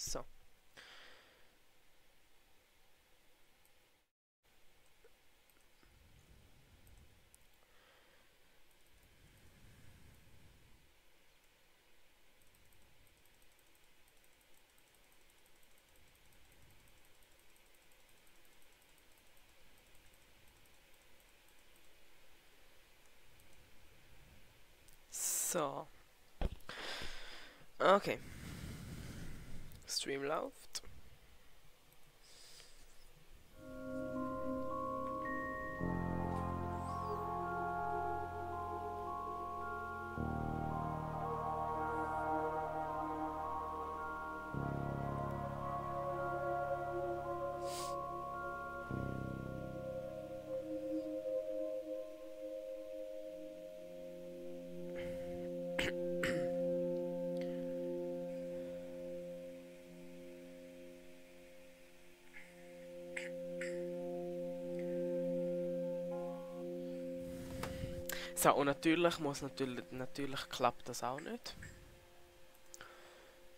So. So. Okay. Stream läuft. So, und natürlich klappt das auch nicht.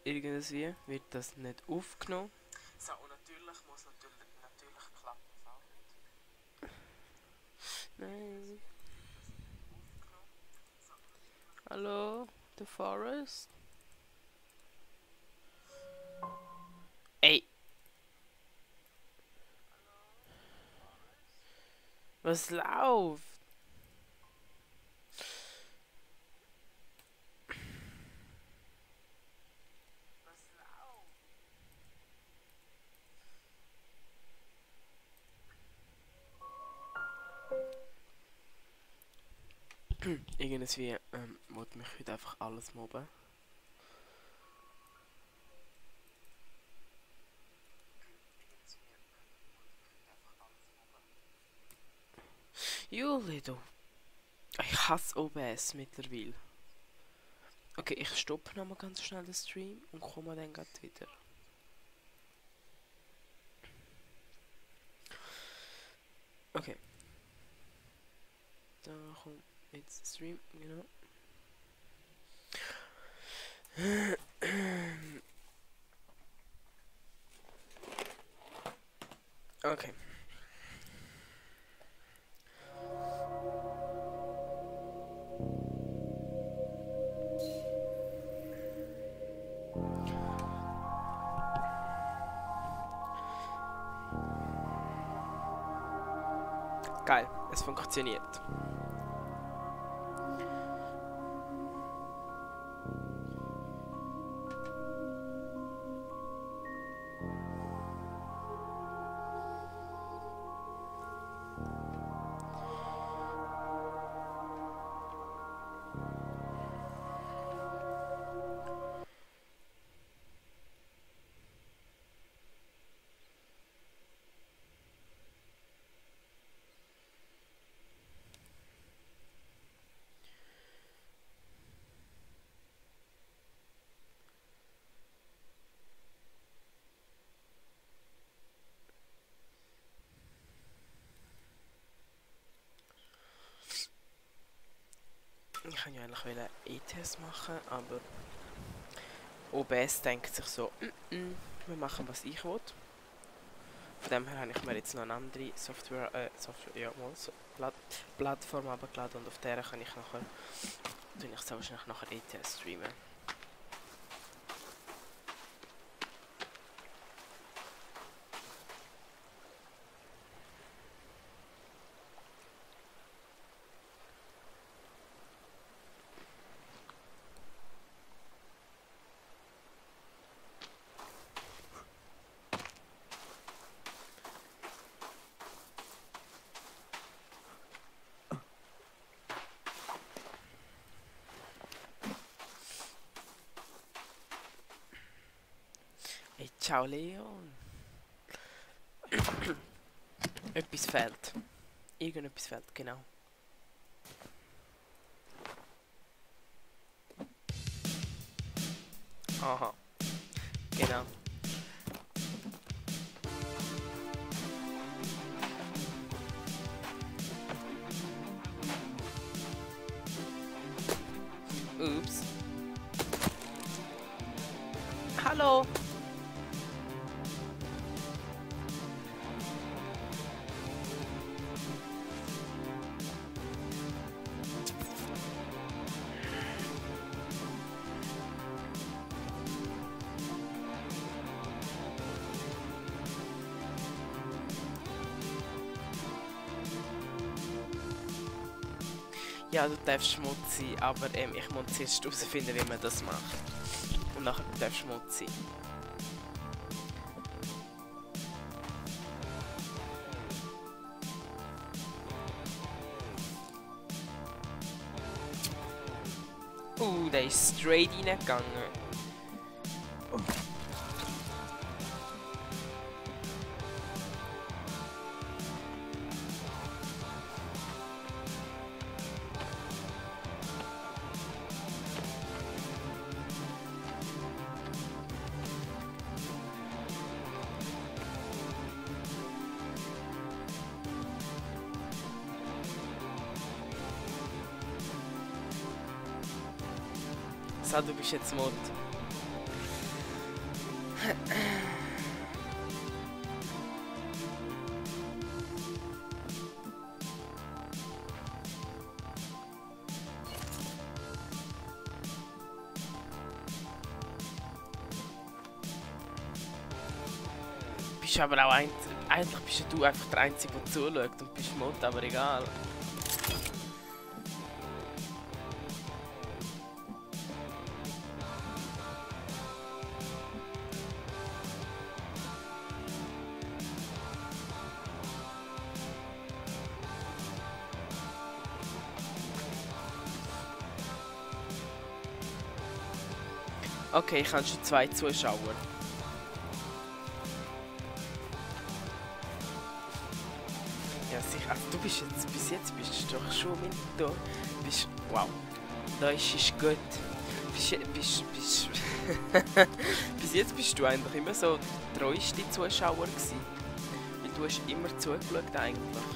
Irgendwie wird das nicht aufgenommen. So, und natürlich klappt das auch nicht. Nein. Hallo, The Forest? Ey! Was läuft? Irgendwie wollte mich heute einfach alles mobben. Juli, du. Ich hasse OBS mittlerweile. Okay, ich stoppe nochmal ganz schnell den Stream und komme dann gleich wieder. Okay. Da kommt jetzt der Stream, genau. Okay. Geil, es funktioniert. Ich kann ja eigentlich E-Test machen, aber OBS denkt sich so, wir machen was ich will. Von dem her habe ich mir jetzt noch eine andere Plattform abgeladen und auf der kann ich nachher, sehr wahrscheinlich nachher E-Test streamen. Hey, ciao Leon. Etwas fehlt. Irgendetwas fehlt, genau. Aha. Genau. Ups. Hallo. Ja, du darfst Schmutz sein, aber ich muss zuerst herausfinden, wie man das macht. Und nachher darfst du Schmutz sein. Der ist straight reingegangen. So, du bist jetzt Mod. Bist aber auch eigentlich bist du einfach der Einzige, der zuschaut und bist Mod, aber egal. Okay, ich habe schon 2 Zuschauer. Ja, sicher. Also, du bist jetzt, bis jetzt bist du doch schon mit da. Wow. Da ist es gut. Bis jetzt bist du eigentlich immer so der treueste Zuschauer gewesen. Weil du hast immer zugeschaut eigentlich.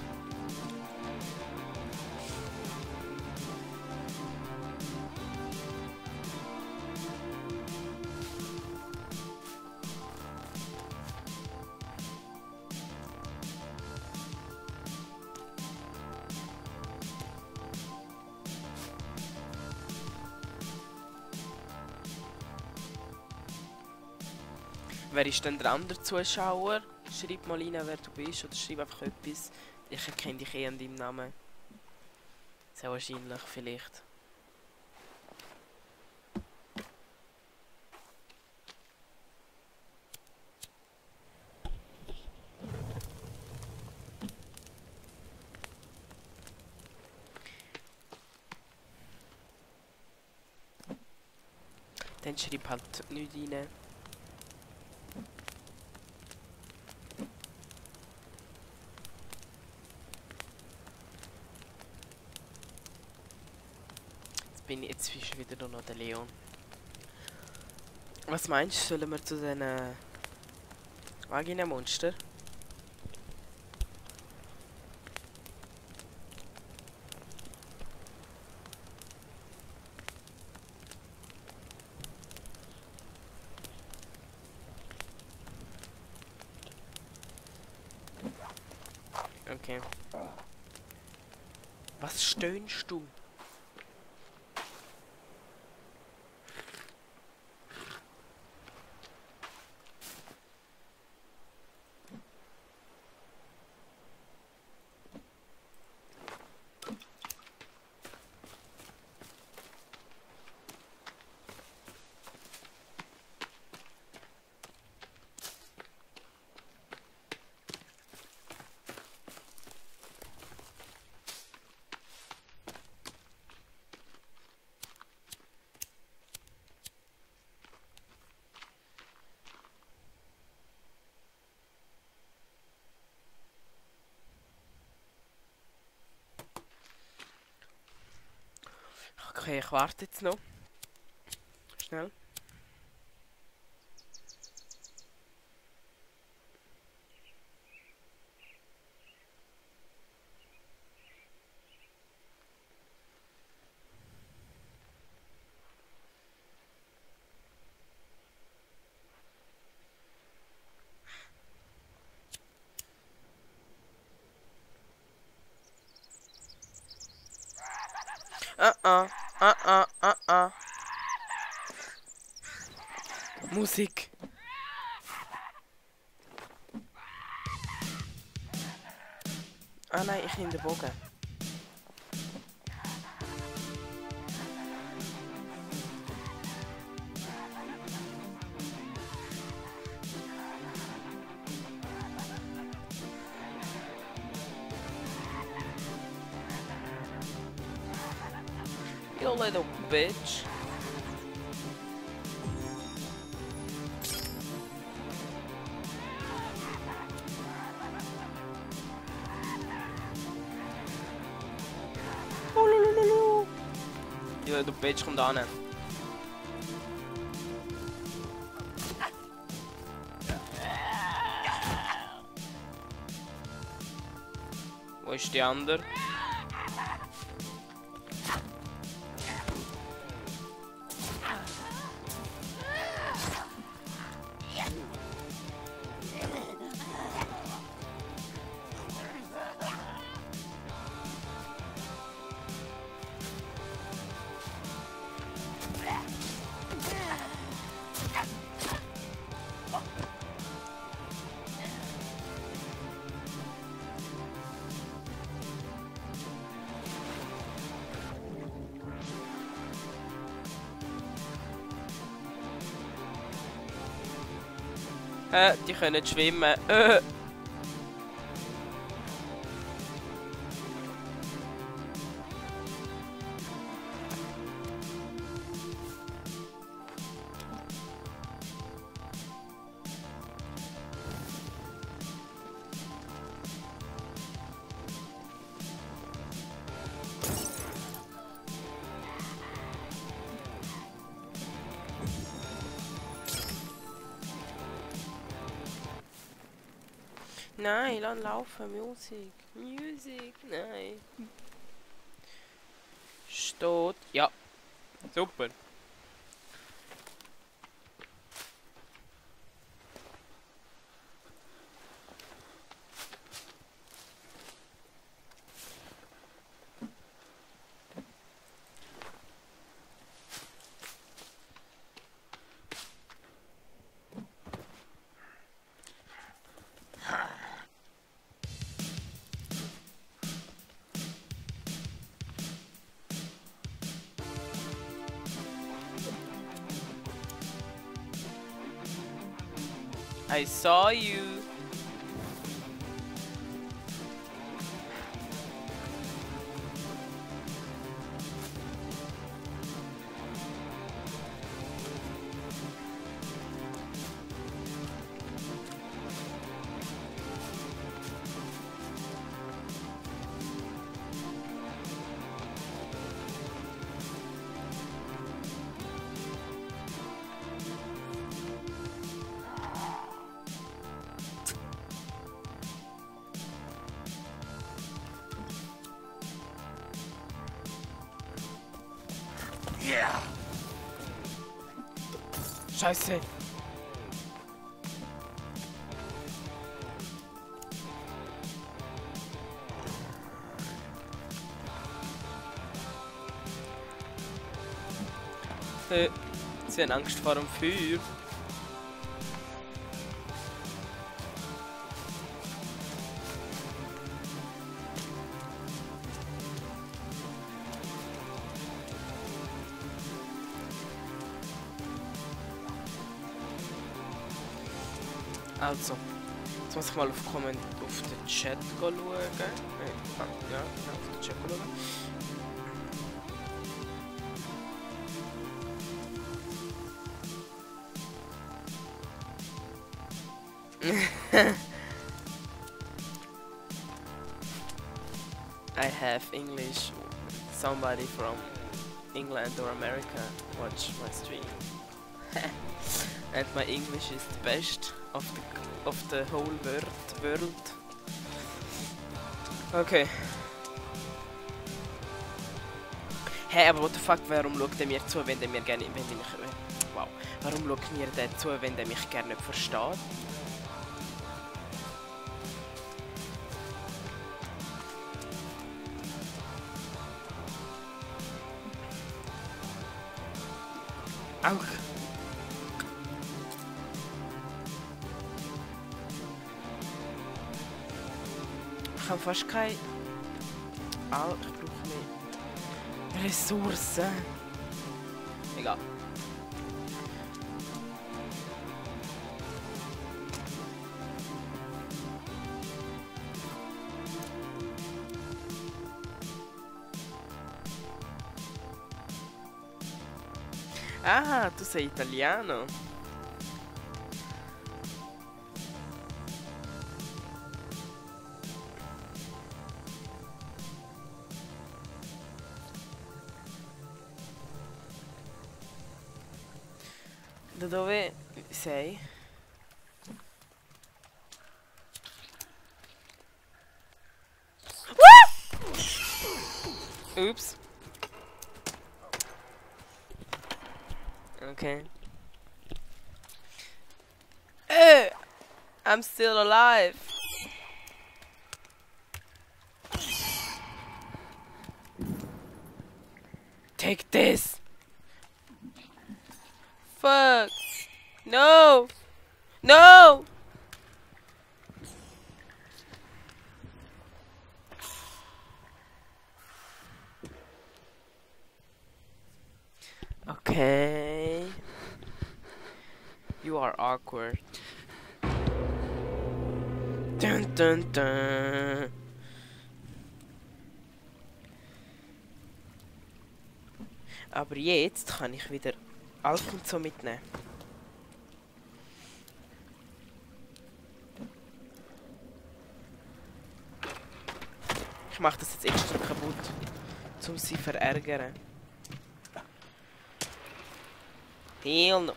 Wer ist denn der andere Zuschauer? Schreib mal rein, wer du bist, oder schreib einfach etwas. Ich erkenne dich an deinem Namen. Sehr wahrscheinlich, vielleicht. Dann schreib halt nichts rein. Jetzt ist wieder nur noch der Leon. Was meinst du, sollen wir zu den Vagina-Monster? Okay. Was stöhnst du? Okay, ich warte jetzt noch. Schnell. Musik. Ah nein, ich nehme den Bogen. You little bitch. You little bitch, kommt an. Wo ist die andere? Die können schwimmen. Nein, lass laufen, Musik. Musik, nein. Steht. Ja. Super. I saw you. Yeah. Scheiße. Sie haben Angst vor dem Feuer. Also, jetzt muss ich mal auf den Chat schauen. Ja, auf den Chat schauen. I have English. Somebody from England or America watch my stream. And my English is the best of the whole world. Okay. Hey, aber what the fuck, warum schaut er mir zu, wenn der mir gerne, wow, warum schaut mir der zu, wenn der mich gerne nicht versteht? Auch. Ich habe fast keine... ich brauche mehr Ressourcen. Egal. Ah, tu sei italiano. Da dove sei? Oops. Okay. I'm still alive. Take this. Fuck. No. No. Okay. You are awkward. Dun dun dun. Aber jetzt kann ich wieder Alk und so mitnehmen. Ich mache das jetzt extra kaputt, um sie zu verärgern. Hell no.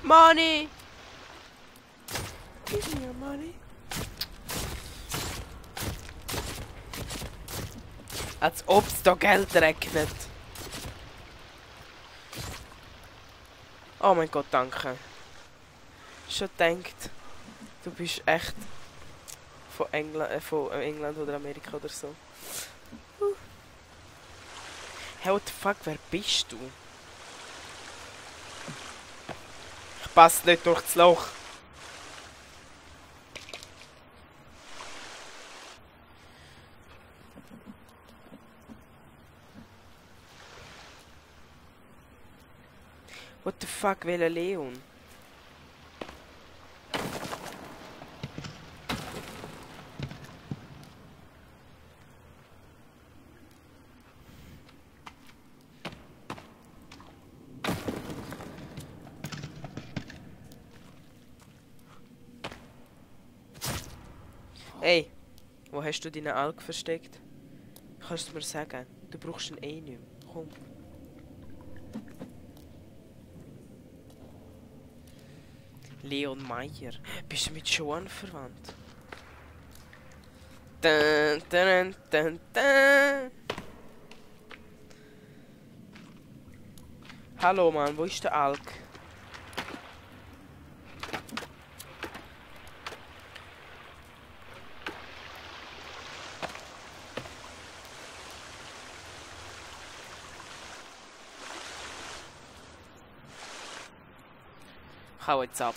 Money! Give me your money. Als ob es da Geld regnet. Oh mein Gott, danke. Schon gedacht, du bist echt von England oder Amerika oder so. Hey, what the fuck, wer bist du? Ich passe nicht durch das Loch. What the fuck, welcher Leon? Hey, wo hast du deinen Alk versteckt? Kannst du mir sagen? Du brauchst ihn eh nicht mehr. Komm. Leon Meyer. Bist du mit Joan verwandt? Dun, dun, dun, dun. Hallo Mann, wo ist der Alk? Hau jetzt ab.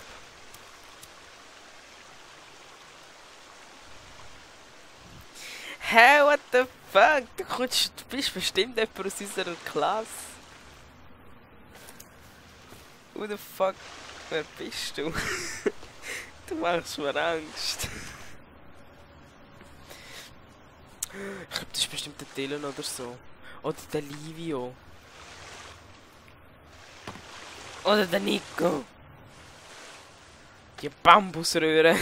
Hey, what the fuck? Du bist bestimmt jemand aus unserer Klasse. Who the fuck? Wer bist du? Du machst mir Angst. Ich glaube, das ist bestimmt der Dylan oder so. Oder der Livio. Oder der Nico. Die Bambusröhre.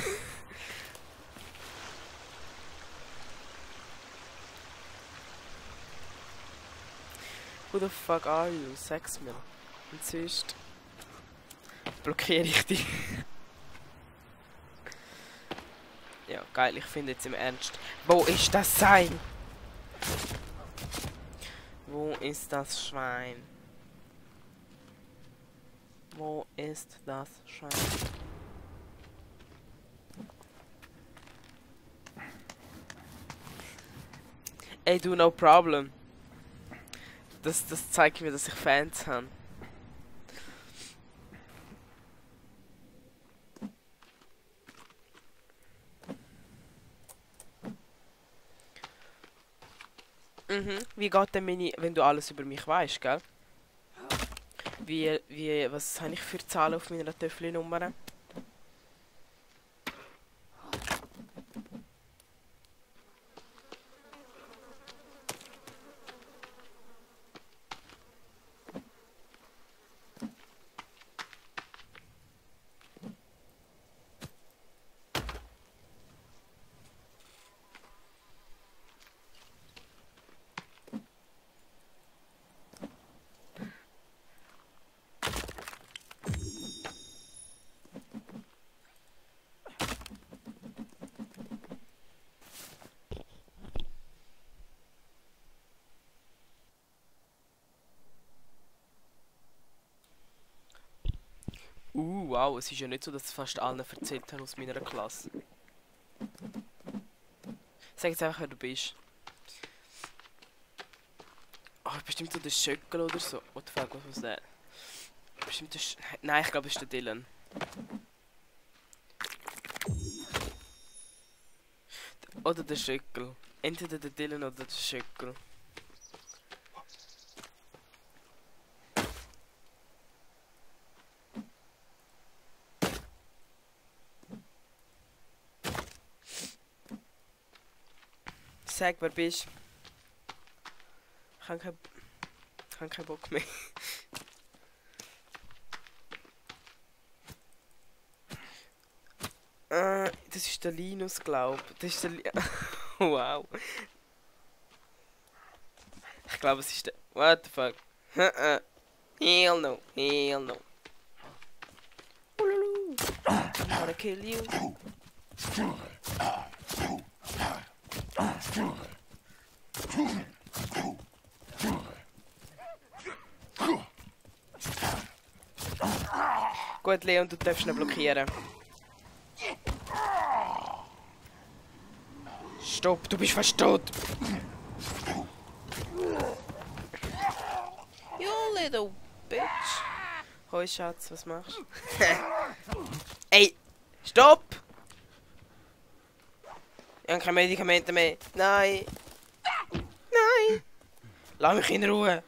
Who the fuck are you? Sag's mir. Und sonst blockiere ich dich. Ja, geil, ich finde jetzt im Ernst. Wo ist das Seil? Wo ist das Schwein? Wo ist das Schwein? Ey, du, no problem. Das zeigt mir, dass ich Fans habe. Wie geht denn wenn du alles über mich weißt, gell? Was habe ich für Zahlen auf meiner Töffli-Nummer? du auch. Es ist ja nicht so, dass ich fast allen erzählt habe aus meiner Klasse. Sag jetzt einfach, wer du bist. Oh, bestimmt so der Schöckel oder so. What the fuck, was ist das? Bestimmt der Nein, ich glaube, es ist der Dylan. Oder der Schöckel. Entweder der Dylan oder der Schöckel. Sag, wer bist. Ich habe keinen Bock mehr. Das ist der Linus, glaub. Das ist der wow. Ich glaube, es ist der... What the fuck? Hell no. Hell no. Ululu. I'm gonna kill you. Gut, Leon, du darfst ihn blockieren. Stopp, du bist fast tot. You little bitch. Hoi, Schatz, was machst du? Ey, stopp! Ich habe keine Medikamente mehr. Nein. Nein. Lass mich in Ruhe.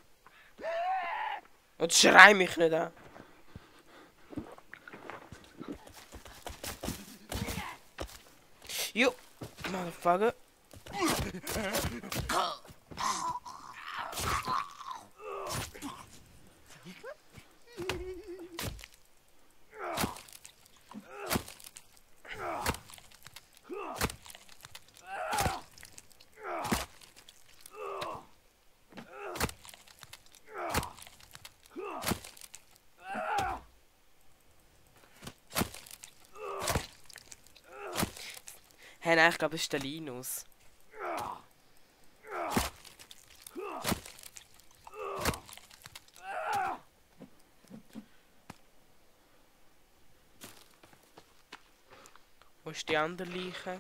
Und schrei mich nicht an. Jo, motherfucker. Hey, nein, ich glaube, es ist der Linus. Wo ist die andere Leiche?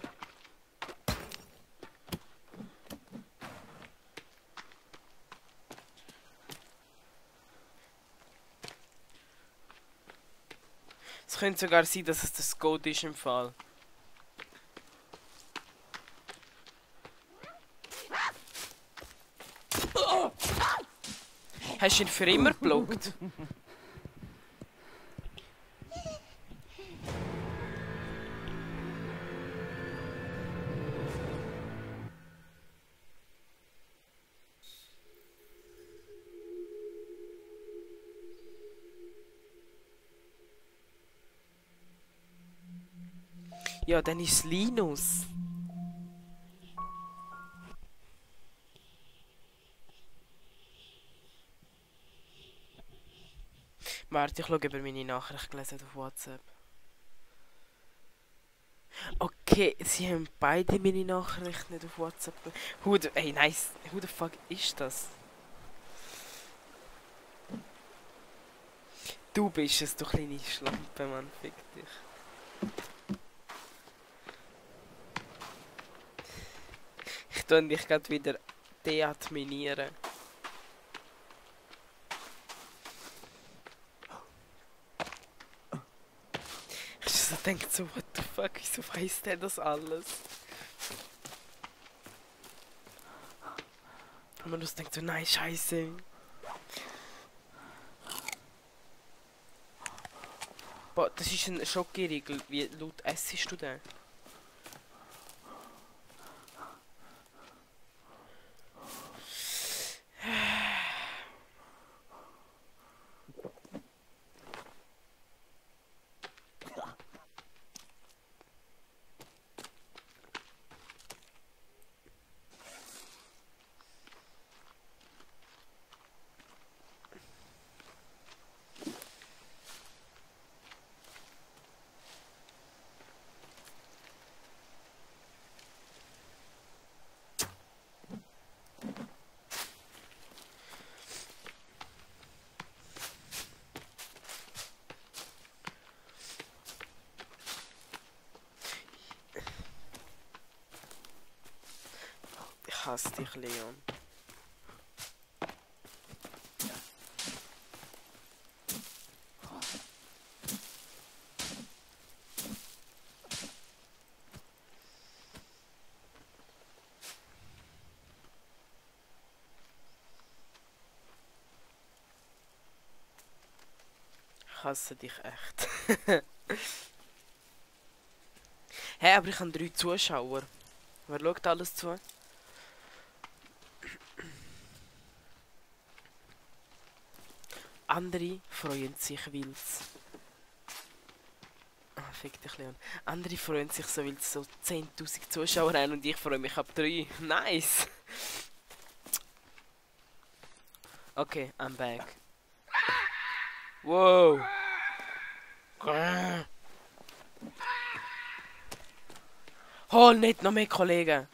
Es könnte sogar sein, dass es das Gold ist im Fall. Hast du ihn für immer geblockt? Ja, dann ist es Linus. Warte, ich schaue über meine Nachricht gelesen auf WhatsApp. Okay, sie haben beide meine Nachrichten nicht auf WhatsApp. Ey, nice. Who the fuck ist das? Du bist es, du kleine Schlampe, Mann. Fick dich. Ich tue dich gerade wieder deadminieren. Ich denke so, what the fuck, wieso weiss der das alles? Und man denkt so, nein, scheiße. Boah, das ist ein Schokoriegel. Wie laut essst du den? Ich hasse dich, Leon. Ich hasse dich echt. Hey, aber ich habe 3 Zuschauer. Wer schaut alles zu? Andere freuen sich, weil's... Ah, fick dich, Leon. Andere freuen sich so, weil es so 10.000 Zuschauer haben und ich freue mich ab 3. Nice! Okay, I'm back. Wow! Hol nicht noch mehr Kollegen!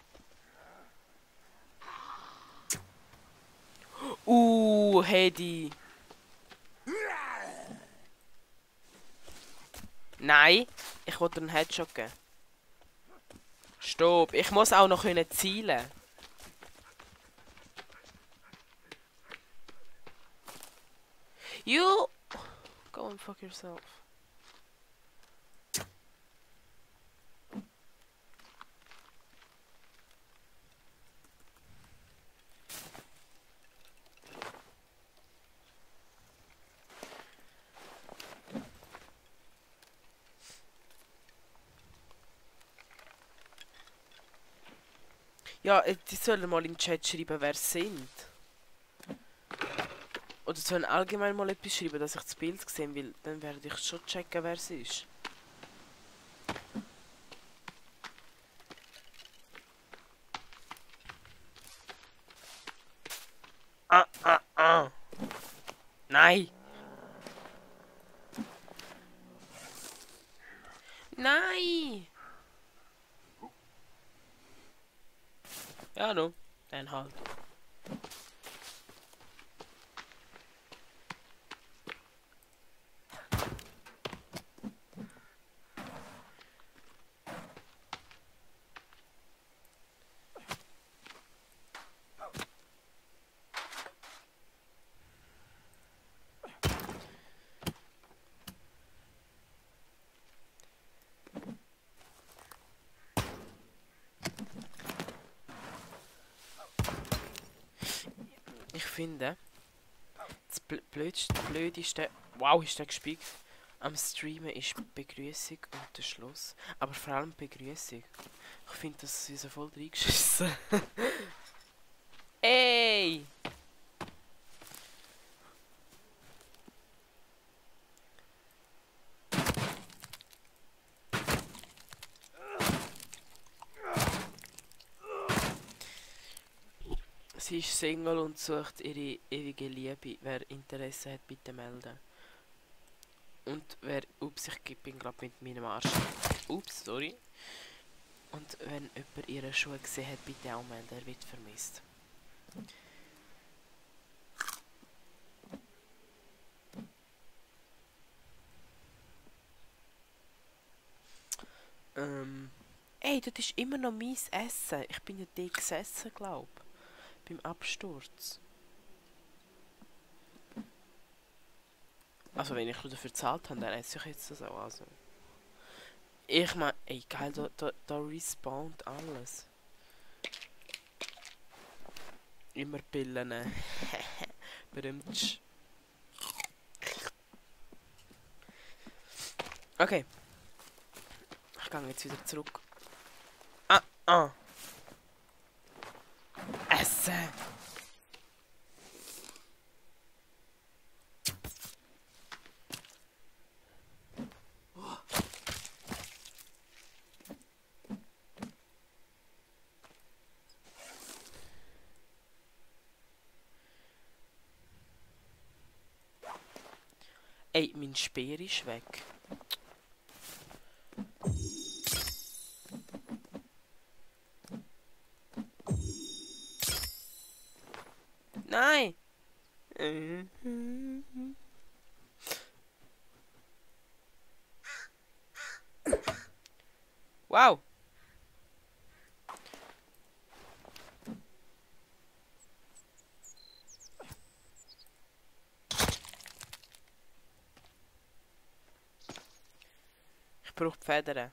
Hedi! Nein! Ich wollte einen Headshot geben. Stopp! Ich muss auch noch zielen. You! Go and fuck yourself. Ja, die sollen mal im Chat schreiben, wer sie sind. Oder sollen allgemein mal etwas schreiben, dass ich das Bild gesehen will. Dann werde ich schon checken, wer es ist. Nein! Nein! Ja, no. Dann halt. Ich finde, das blödeste... Wow, ist der gespielt. Am Streamen ist Begrüßung und der Schluss. Aber vor allem Begrüßung. Ich finde, das ist so voll reingeschissen. Ey! Sie ist Single und sucht ihre ewige Liebe. Wer Interesse hat, bitte melden. Und wer... Ups, ich bin gerade mit meinem Arsch. Ups, sorry. Und wenn jemand ihre Schuhe gesehen hat, bitte auch melden. Er wird vermisst. Ey, das ist immer noch mein Essen. Ich bin ja dort gesessen, glaub. Beim Absturz. Also wenn ich dafür gezahlt habe, dann esse ich jetzt das auch. Also. Ich meine, ey geil, da respawnt alles. Immer Pillen. Berühmt. Okay. Ich gehe jetzt wieder zurück. Essen! Ey, mein Speer ist weg. Nein! Wow! brauche Federn.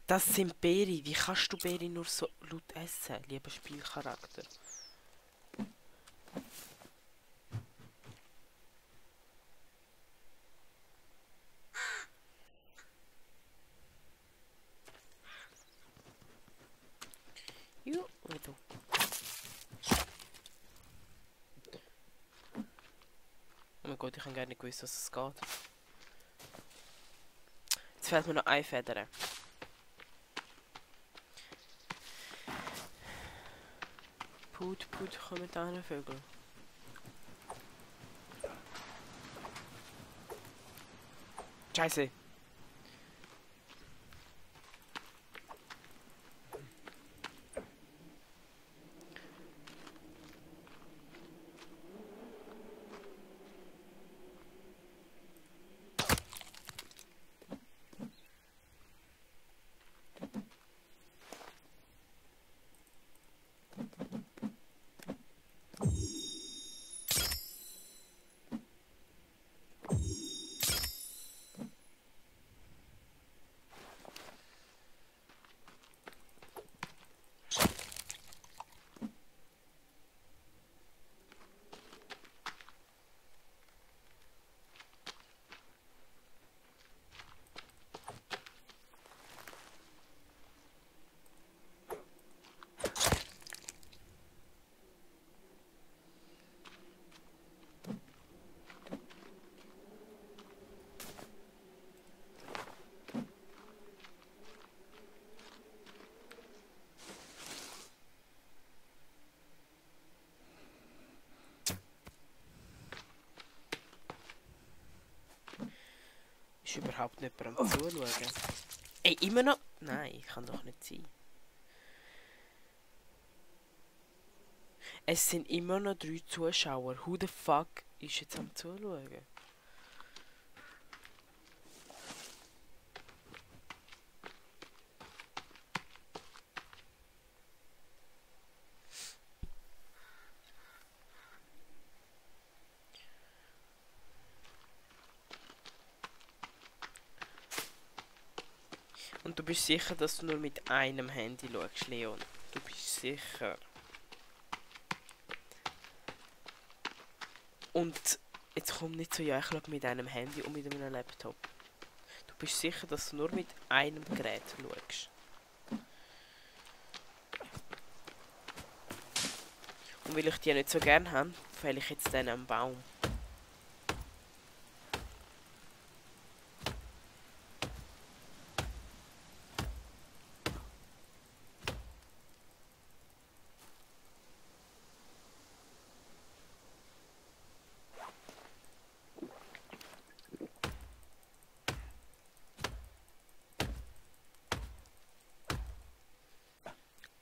Das sind Beeren. Wie kannst du Beeren nur so laut essen, lieber Spielcharakter? Jo, du. Oh mein Gott, ich habe gar nicht gewusst, dass es geht. Jetzt fehlt mir noch eine Feder. Put, komm mit einem Vögel. Scheiße. Ist überhaupt nicht jemand am Zuschauen? Ey, immer noch? Nein, kann doch nicht sein. Es sind immer noch 3 Zuschauer. Who the fuck ist jetzt am Zuschauen? Und du bist sicher, dass du nur mit einem Handy schaust, Leon? Du bist sicher. Und jetzt komm nicht so, ja, ich schaue mit einem Handy und mit einem Laptop. Du bist sicher, dass du nur mit einem Gerät schaust. Und weil ich die nicht so gerne habe, fälle ich jetzt dann am Baum.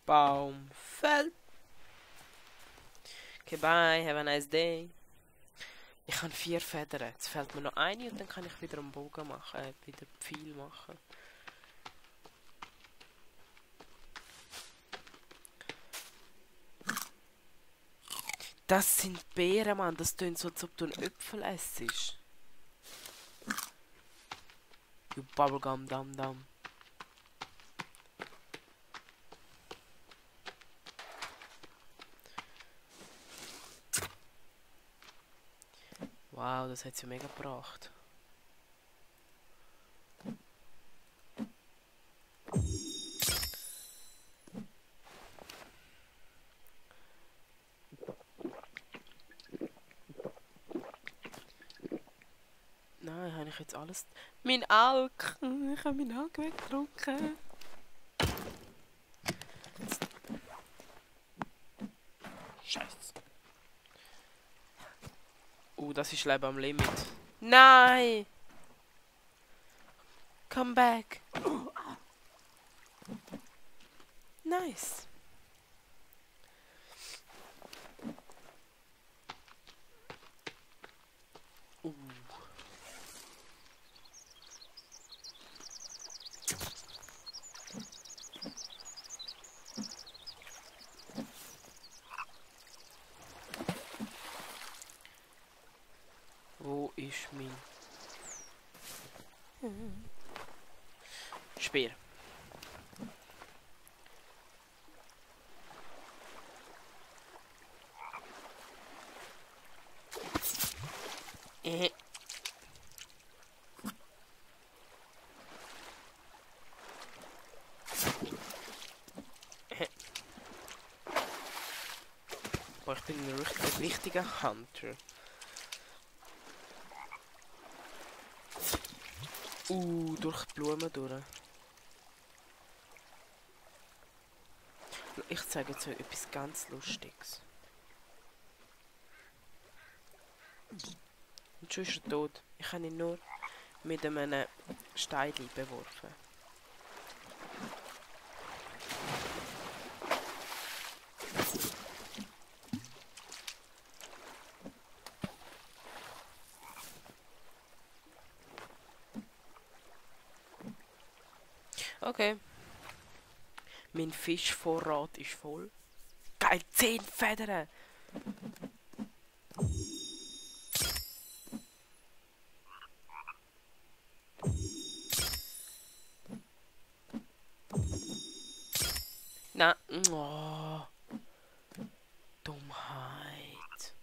Baum fällt. Okay, bye, have a nice day. Ich habe 4 Federn. Jetzt fällt mir noch eine und dann kann ich wieder einen Bogen machen, wieder Pfeil machen. Das sind Beeren, Mann. Das tönt so, als ob du einen Äpfel essst. You bubblegum dum dum. Wow, das hat sie mega gebracht. Nein, habe ich jetzt alles... Mein Alk! Ich habe meinen Alk weggetrunken. Scheiße. Das ist Leben am Limit. Nein! Come back! Nice! Speer. Oh, ich bin ein richtiger Hunter. Durch die Blumen durch. Ich zeige jetzt euch etwas ganz Lustiges. Und schon ist er tot. Ich habe ihn nur mit einem Stein beworfen. Okay. Mein Fischvorrat ist voll. Geil, 10 Federn! Na, oh. Dummheit.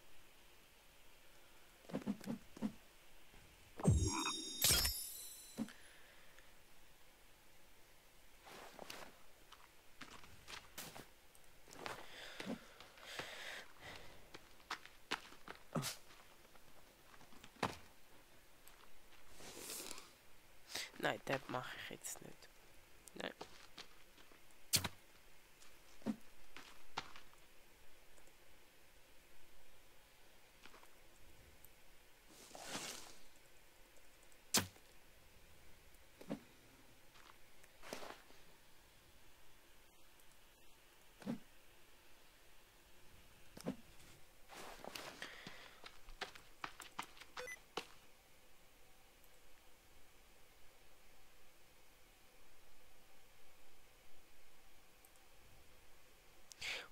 Nein, das mache ich jetzt nicht. Nein.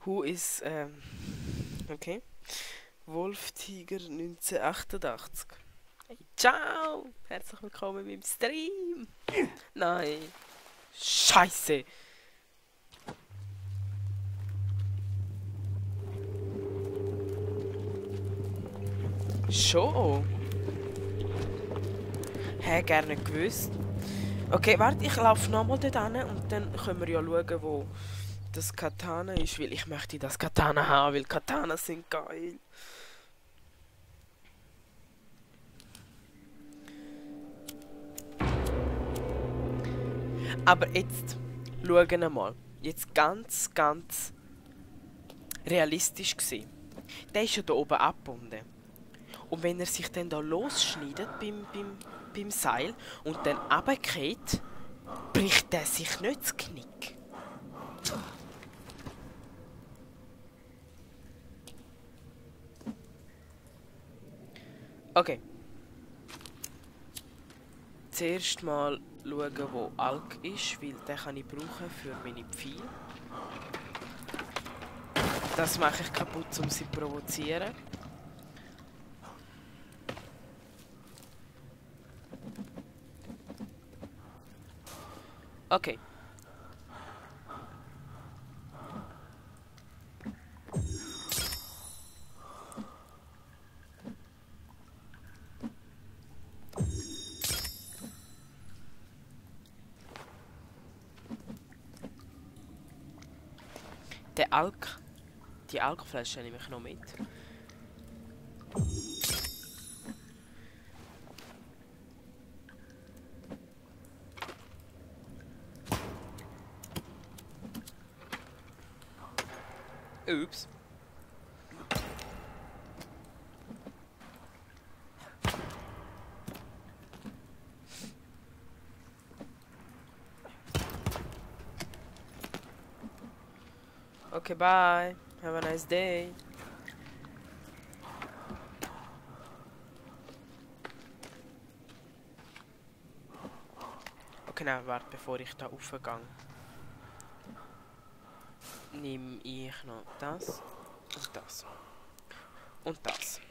Who is, okay. Wolftiger 1988. Hey, ciao! Herzlich willkommen in meinem Stream! Nein! Scheiße! Schon? Hä, gerne gewusst. Okay, warte, ich laufe nochmal dort hin und dann können wir ja schauen, wo das Katana ist, weil ich möchte das Katana haben, weil Katanas sind geil. Aber jetzt schauen wir mal. Jetzt ganz realistisch gesehen. Der ist ja da oben abgebunden. Und wenn er sich dann da losschneidet beim Seil und dann runtergeht, bricht er sich nicht das Knick. Okay. Zuerst mal schauen, wo Alk ist, weil den kann ich brauchen für meine Pfeile. Das mache ich kaputt, um sie zu provozieren. Okay. Die Alkflasche nehme ich noch mit. Ups. Okay, bye. Have a nice day. Okay, nein, warte, bevor ich da raufgehe. Nehme ich noch das und das. Und das.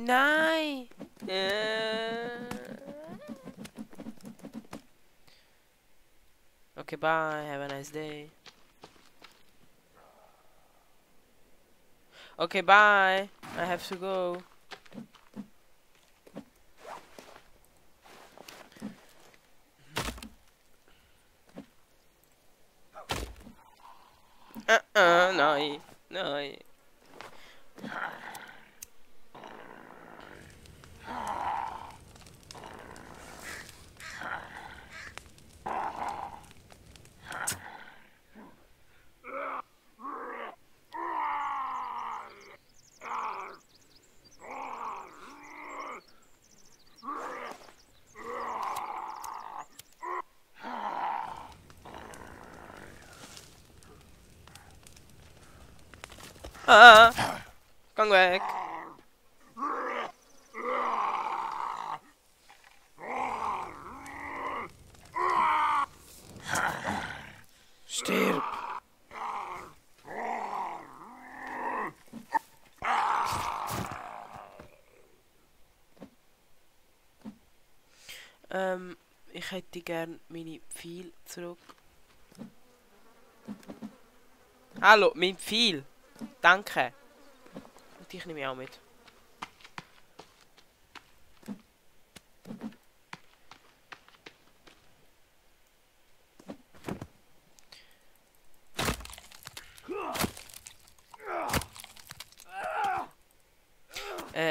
Nein! Okay, bye. Have a nice day. Okay, bye. I have to go. Nein. Nein. Gang weg. Stirb. Ich hätte gern meine Pfeil zurück. Hallo, mein Pfeil. Danke. Und dich nehme ich auch mit.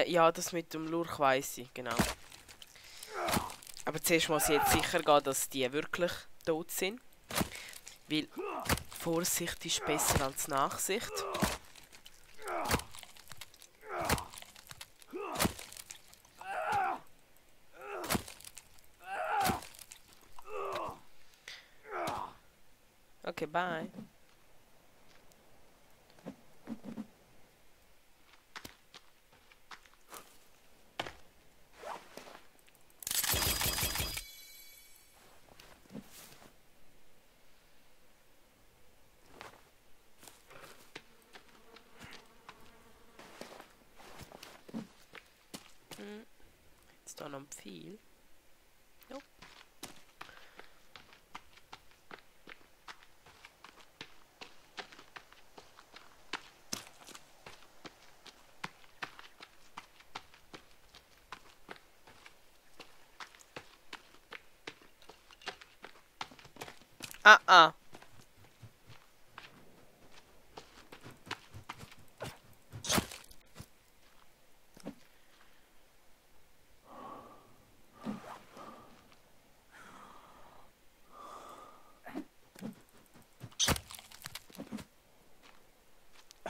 Ja, das mit dem Lurch weiss ich, genau. Aber zuerst muss ich jetzt sicher gehen, dass die wirklich tot sind. Weil Vorsicht ist besser als Nachsicht. Okay, bye. Jetzt da noch ein Pfeil. Ja. Ah.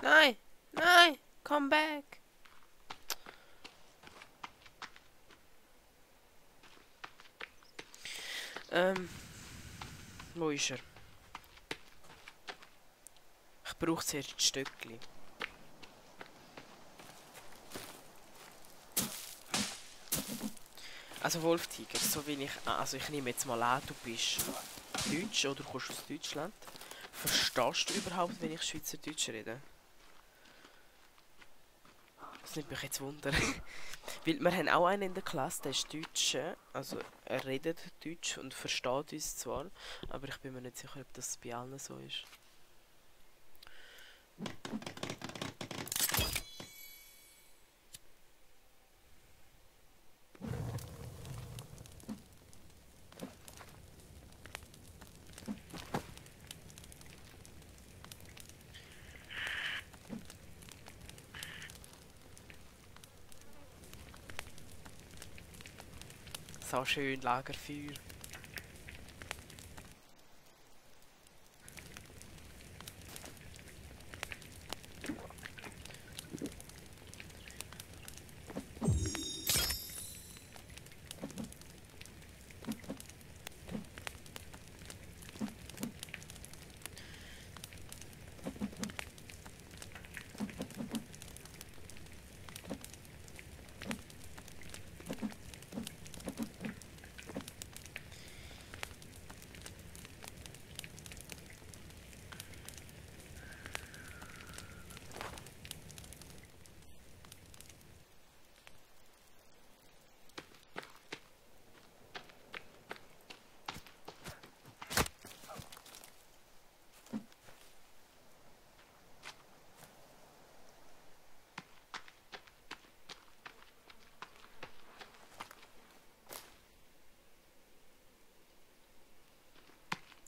Nein! Nein! Come back! Wo ist er? Ich brauche zuerst das Stöckli. Also Wolftiger, so wie ich... Also ich nehme jetzt mal an, du bist Deutsch oder kommst aus Deutschland. Verstehst du überhaupt, wenn ich Schweizerdeutsch rede? Das nimmt mich jetzt Wunder. Weil wir haben auch einen in der Klasse, der ist Deutsch. Also er redet Deutsch und versteht uns zwar, aber ich bin mir nicht sicher, ob das bei allen so ist. So schön Lagerfeuer.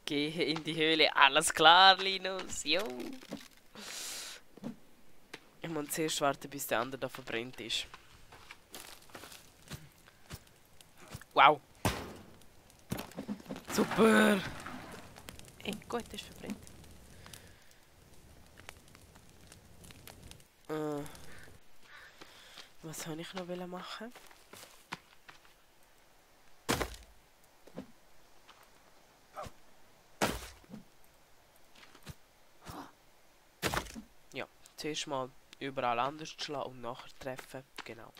Gehe in die Höhle. Alles klar, Linus. Jo. Ich muss zuerst warten, bis der andere da verbrennt ist. Wow. Super. Ey, gut, das ist verbrennt. Was soll ich noch machen? Ja, zuerst mal überall anders schlagen und nachher treffen. Genau.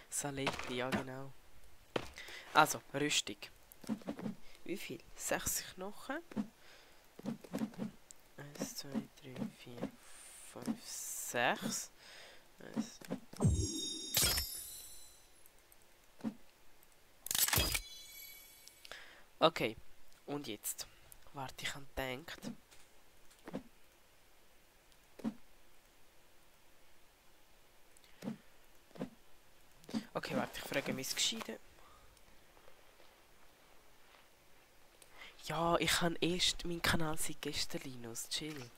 Saletti, ja genau. Also, Rüstung. Wie viel? 60 Knochen. 1, 2, 3, 4, 5, 6. Okay, und jetzt. Warte, ich habe gedacht. Okay, warte, ich frage mich gescheiden. Ja, ich habe erst meinen Kanal seit gestern, Linus. Chill.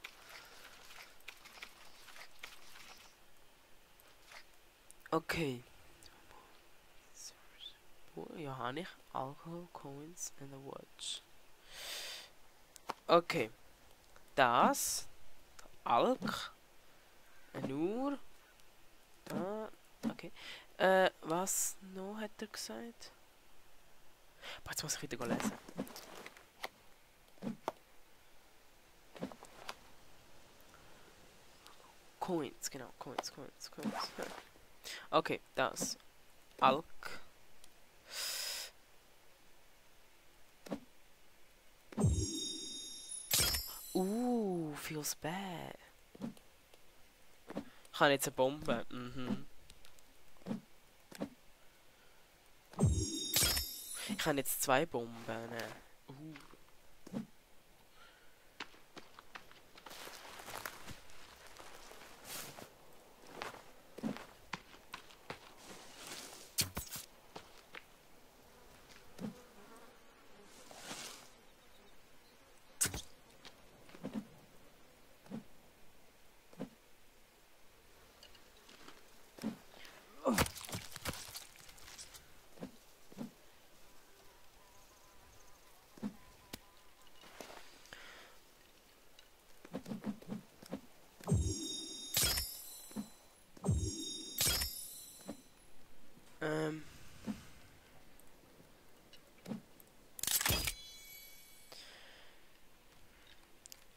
Okay. Ja, habe ich. Alcohol, Coins and a Watch. Okay. Das. Alk. Eine Uhr. Da. Okay. Was noch hat er gesagt? Boah, jetzt muss ich wieder lesen. Coins, genau. Coins. Okay, das. Alk. Feels bad. Ich habe jetzt eine Bombe. Ich habe jetzt 2 Bomben.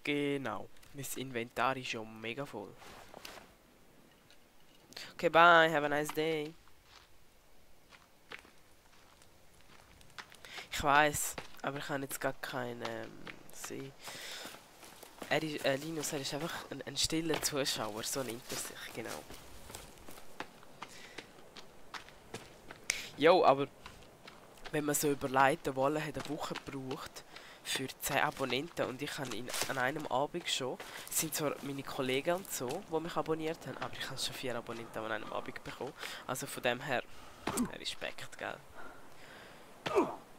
Genau. Mein Inventar ist schon mega voll. Okay, bye. Have a nice day. Ich weiß, aber ich habe jetzt gar keinen See. Er ist, Linus, er ist einfach ein stiller Zuschauer, so nennt er sich, genau. Jo, aber wenn man so überlegt, der Wolle hat eine Woche gebraucht für 10 Abonnenten und ich habe ihn an einem Abend schon, es sind zwar meine Kollegen und so, die mich abonniert haben, aber ich habe schon 4 Abonnenten an einem Abend bekommen. Also von dem her, Respekt, gell.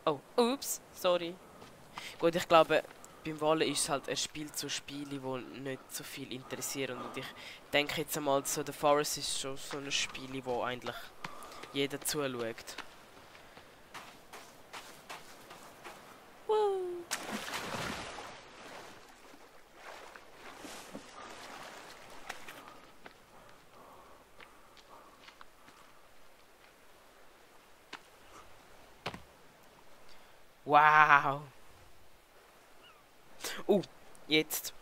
Oh, ups, sorry. Gut, ich glaube, beim Wolle ist es halt ein Spiel zu Spiele, die nicht so viel interessieren. Und ich denke jetzt einmal, so The Forest ist schon so ein Spiel, wo eigentlich jeder zuschaut. Woo. Wow! Jetzt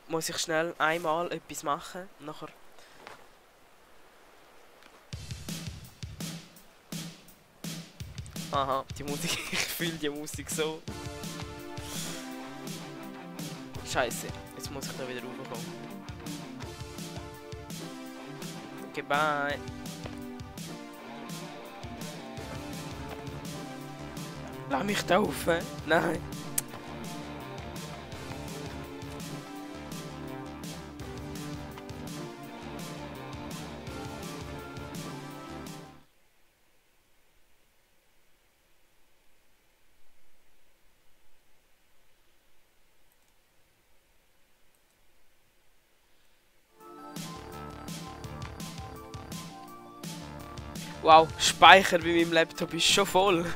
muss ich schnell einmal etwas machen, nachher... Aha, die Musik, ich fühle die Musik so. Scheiße, jetzt muss ich da wieder raufkommen. Okay, bye. Lass mich taufen. Nein. Wow, Speicher bei meinem Laptop ist schon voll.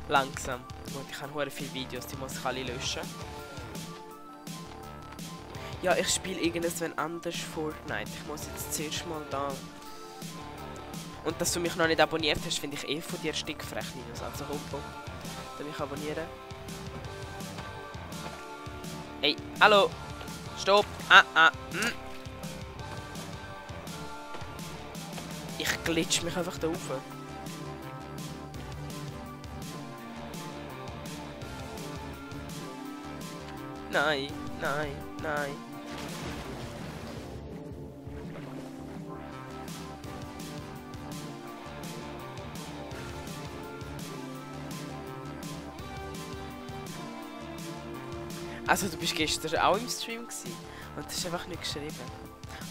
Langsam. Gut, ich habe hure viele Videos, die muss ich alle löschen. Ja, ich spiele irgendwann anders Fortnite. Ich muss jetzt zuerst mal da. Und dass du mich noch nicht abonniert hast, finde ich eh von dir stickfrech, Linus. Also hopp, du mich abonnieren. Hey, hallo! Stopp! Ich glitsch mich einfach da rauf. Nein, nein, nein. Also du bist gestern auch im Stream gewesen und hast einfach nicht geschrieben.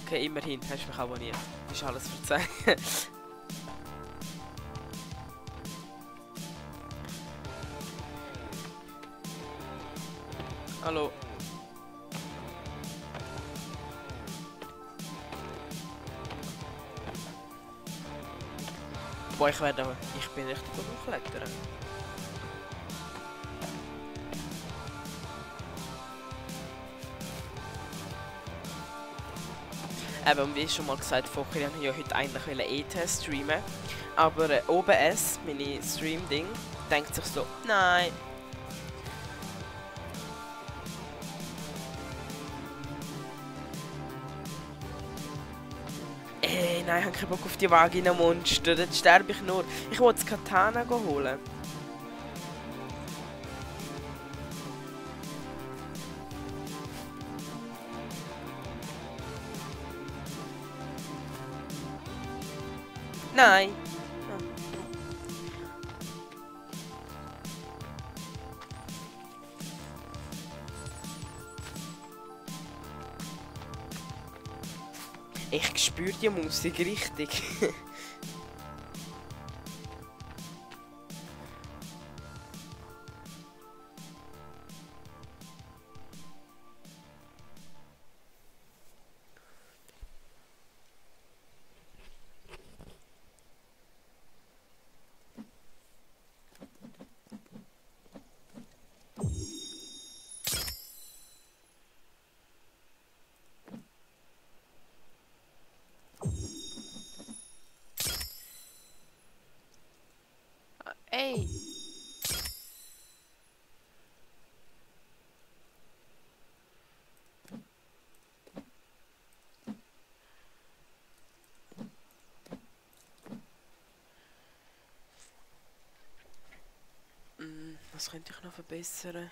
Okay, immerhin hast du mich abonniert. Das ist alles verzeihen. Hallo. Boah, ich bin richtig gut am Klettern. Eben, wie schon mal gesagt, vorher wollte ich ja heute eigentlich E-Test streamen. Aber OBS, meine Stream-Ding, denkt sich so, nein. Nein, ich habe keinen Bock auf die Vagina-Monster, dort sterbe ich nur. Ich wollte das Katana holen. Nein. Ich spüre die Musik richtig. Ey! Was könnte ich noch verbessern?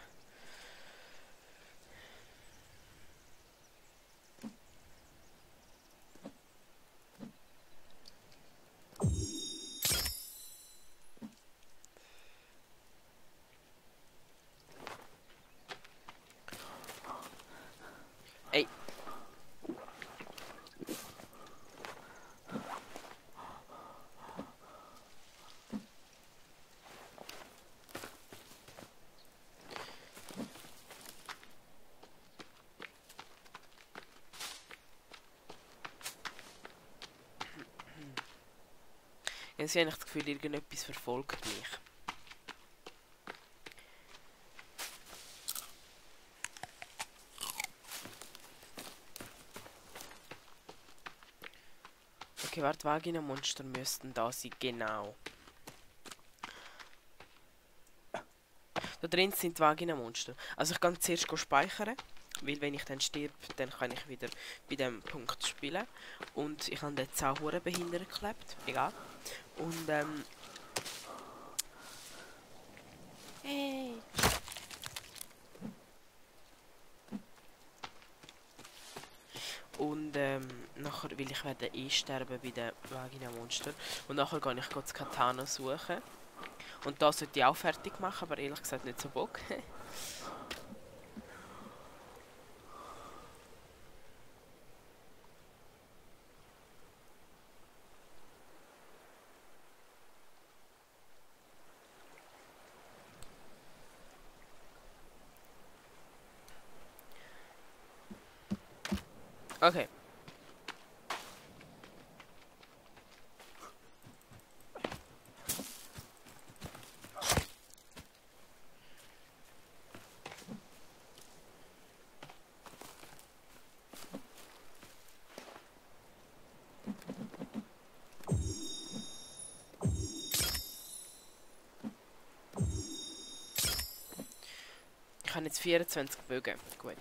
Ey! Jetzt habe ich das Gefühl, irgendetwas verfolgt mich. Okay, warte, Vagina-Monster müssten da sein, genau. Da drin sind Vagina-Monster. Also ich kann zuerst speichern, weil wenn ich dann stirb, dann kann ich wieder bei dem Punkt spielen. Und ich habe den Zauber behindert geklebt, egal. Und hey! Und nachher, weil ich werde eh sterben bei den Vagina-Monster. Und nachher gehe ich das Katana suchen. Und das sollte ich auch fertig machen, aber ehrlich gesagt nicht so Bock. Okay. jetzt 24 Bögen. Gut.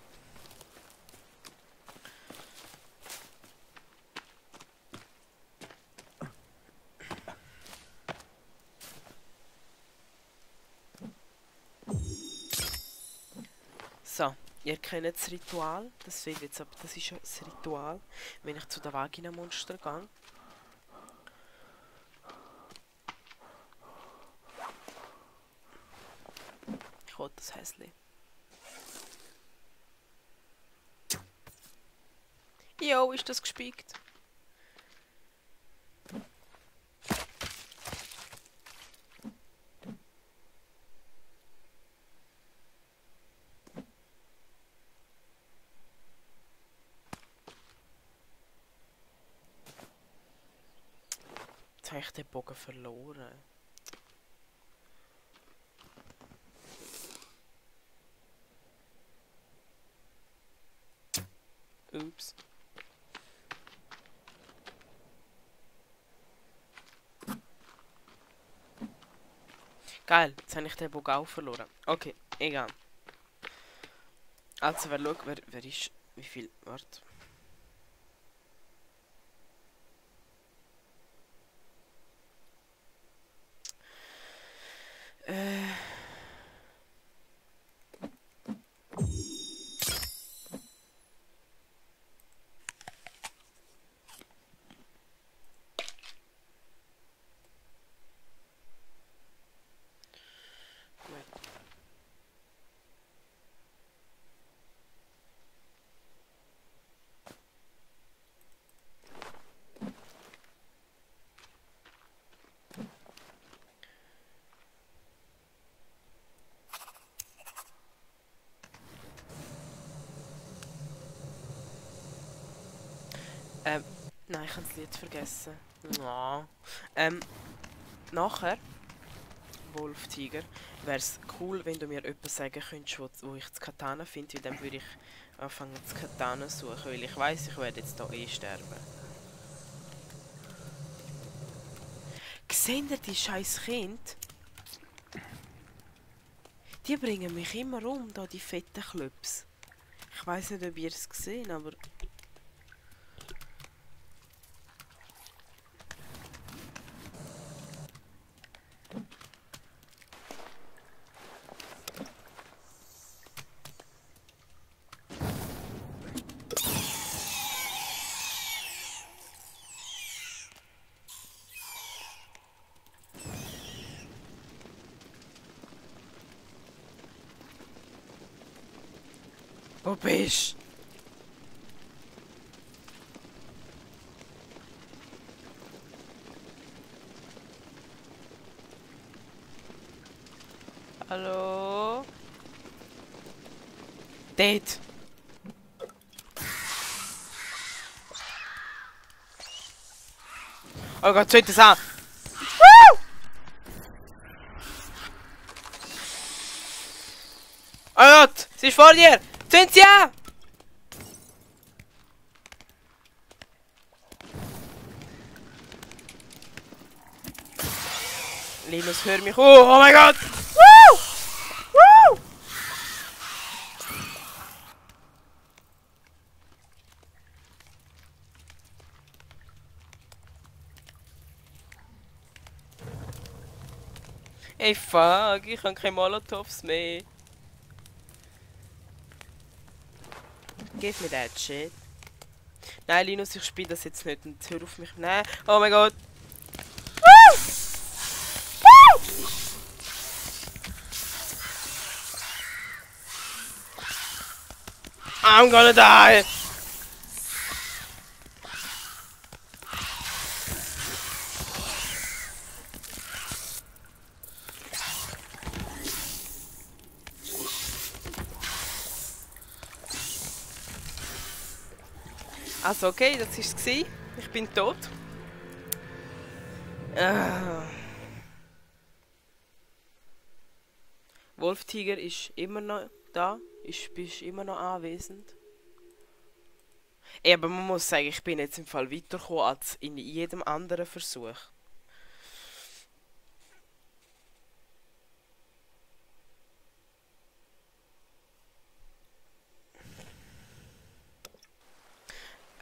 So, ihr kennt das Ritual. Das ist jetzt aber, das ist ja das Ritual, wenn ich zu den Vagina-Monster gehe. Ich hol das Häsli. Jo, ist das gespiegt? Jetzt habe ich den Bogen verloren. Ups. Geil, jetzt habe ich den Bogen auch verloren. Okay, egal. Also, wer schaut, wer ist. Wie viel. Warte. Äh. Nein, ich habe das Lied vergessen. Oh. Nachher, Wolf-Tiger, wäre es cool, wenn du mir etwas sagen könntest, wo ich das Katana finde, weil dann würde ich anfangen, das Katana zu suchen, weil ich weiss, ich werde jetzt hier sterben. Seht ihr die scheiß Kinder? Die bringen mich immer um, da die fetten Klöps. Ich weiss nicht, ob ihr es gesehen, aber... Wo bist du? Hallo? Date. Oh Gott, zünd das an! Woo! Oh Gott, sie ist vor dir! Zünd sie an! Linus, hör mich. Oh mein Gott! Woo! Woo! Ey, fuck, ich habe keine Molotovs mehr. Give me that shit. Nein, Linus, ich spiele das jetzt nicht und hör auf mich. Nein, oh mein Gott. Woo! Woo! I'm gonna die! Also okay, das war es. Ich bin tot. Wolf-Tiger ist immer noch da. Bist immer noch anwesend. Ey, aber man muss sagen, ich bin jetzt im Fall weitergekommen als in jedem anderen Versuch.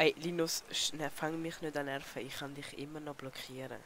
Ey, Linus, fang mich nicht an nerven. Ich kann dich immer noch blockieren.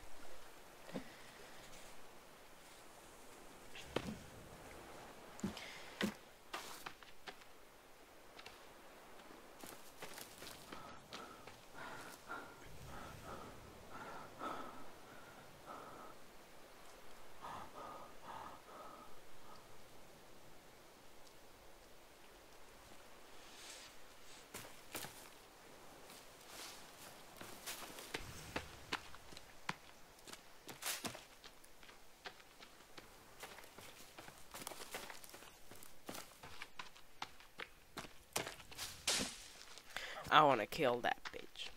I wanna kill that bitch.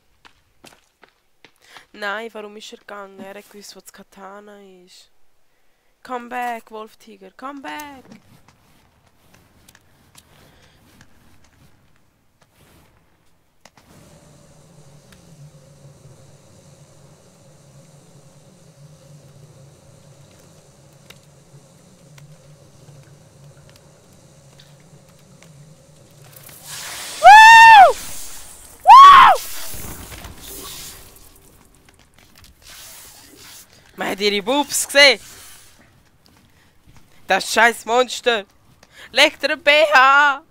Nein, warum ist er gegangen? Er hat gewusst, wo das Katana ist. Come back, Wolftiger, come back! Man hat ihre Boobs gesehen! Das scheiß Monster! Leg dir ein BH!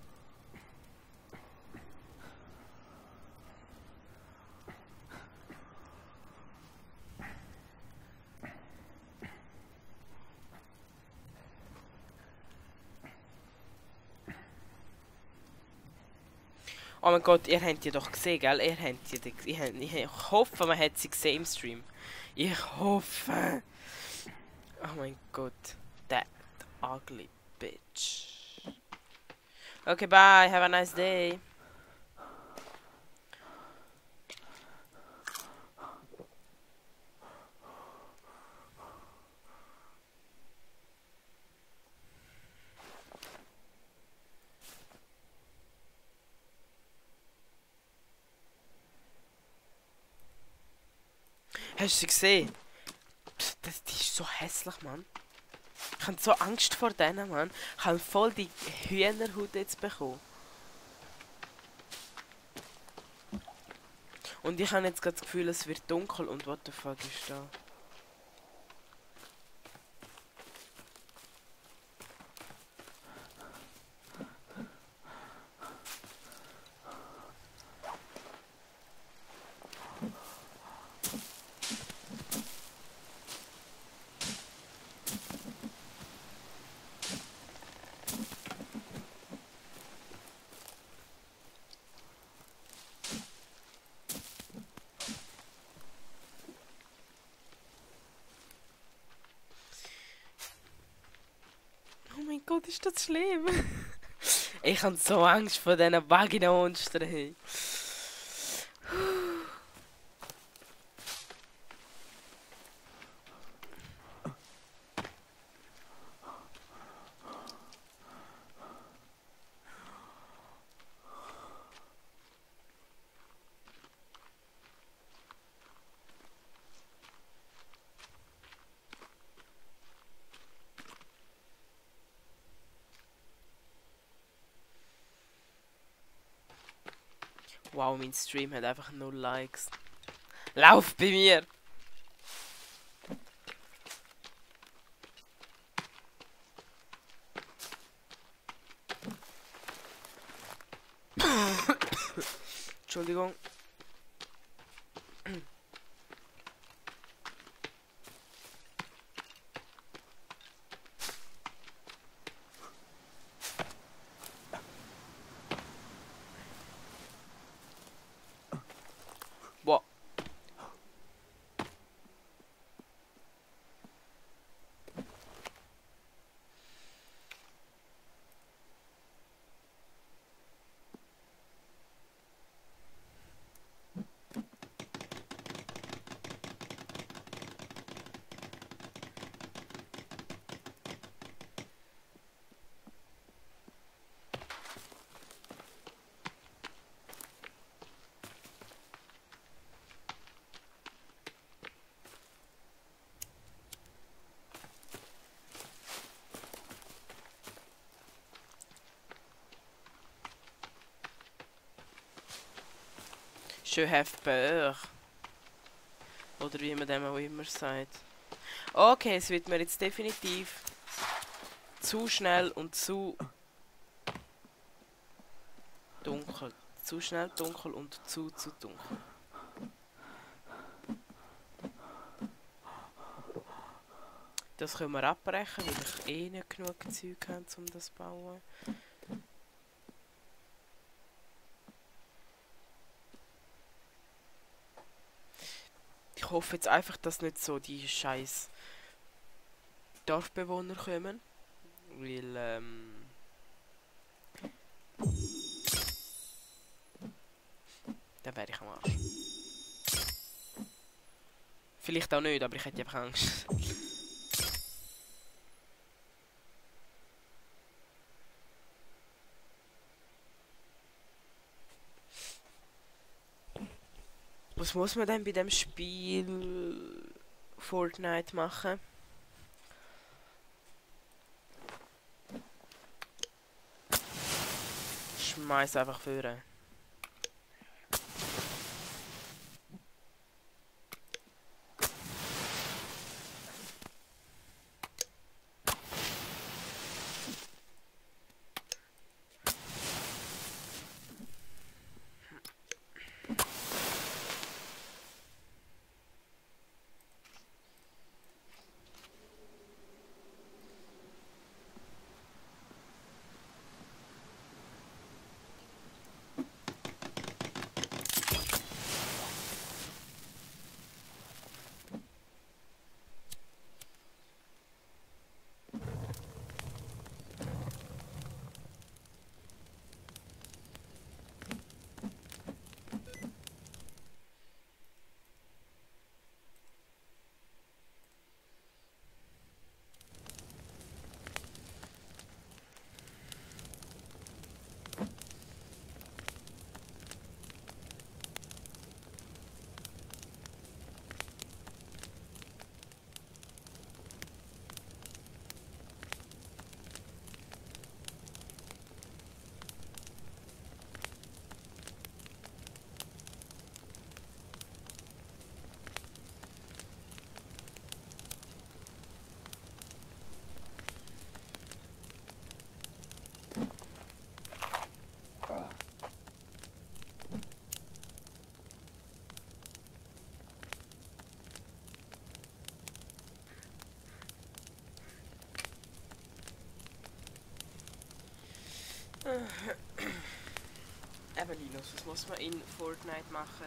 Oh mein Gott, ihr habt die doch gesehen, gell? Ich hoffe, man hat sie gesehen im Stream. Ich hoffe. Oh mein Gott. That ugly bitch. Okay, bye. Have a nice day. Hast du sie gesehen? Psst, die ist so hässlich, Mann. Ich habe so Angst vor denen, Mann. Ich habe voll die Hühnerhaut jetzt bekommen. Und ich habe jetzt gerade das Gefühl, es wird dunkel und what the fuck ist da? Oh mein Gott, ist das schlimm? Ich habe so Angst vor diesen Vagina-Monstern. Hey. Wow, mein Stream hat einfach 0 Likes. Lauf bei mir! Entschuldigung. Boah. Je have peur. Oder wie man dem auch immer sagt. Okay, es wird mir jetzt definitiv zu schnell und zu dunkel. Zu schnell dunkel und zu dunkel. Das können wir abbrechen, weil ich eh nicht genug Zeug habe, um das zu bauen. Ich hoffe jetzt einfach, dass nicht so die scheiß Dorfbewohner kommen. Weil, dann wäre ich am Arsch. Vielleicht auch nicht, aber ich hätte einfach Angst. Was muss man denn bei dem Spiel Fortnite machen? Schmeiß einfach führen. Eben Linus, was muss man in Fortnite machen?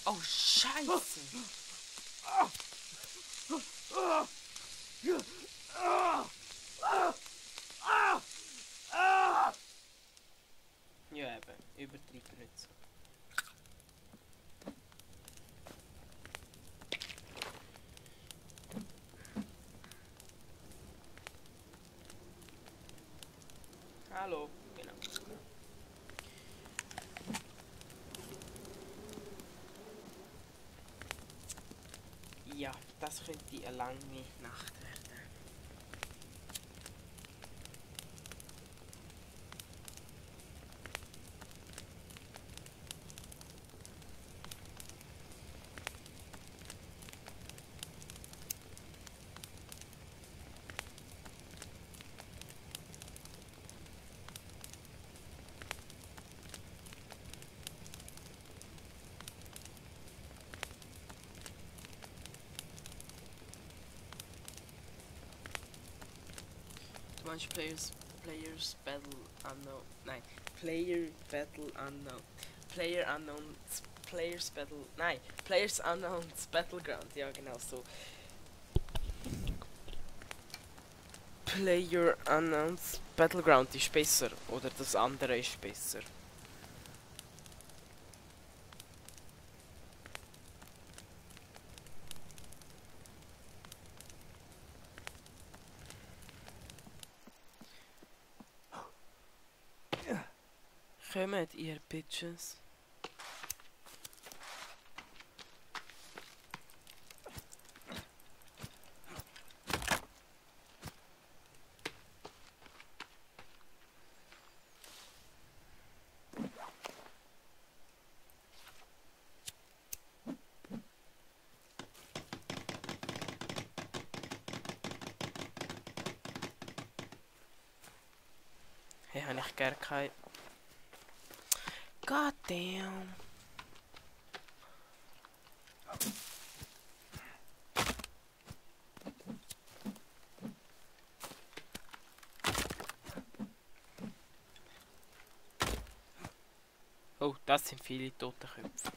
Oh Scheiße! Ja eben, übertrieben nicht so. Hallo, genau. Ja, das könnte eine lange Nacht werden. Du meinst Players Battle Unknown. Nein, Player Battle Unknown. Player Unknown's Players Battle. Nein, Players Unknown's Battleground. Ja, genau so. Player Unknown's Battleground ist besser. Oder das andere ist besser. Kommt ihr Bitches? Hey, habe ich gar kein... God damn. Oh, das sind viele tote Köpfe.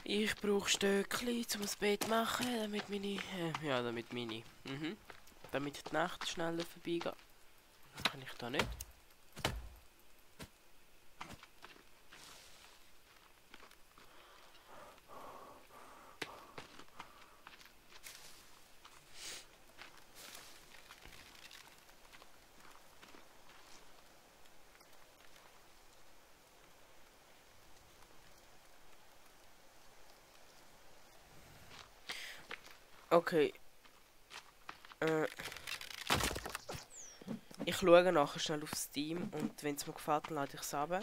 Ich brauche Stöckli, um das Bett machen, damit meine... Damit die Nacht schneller vorbeigeht. Kann ich da nicht? Okay. Ich schaue nachher schnell auf Steam und wenn es mir gefällt, dann lade ich es runter.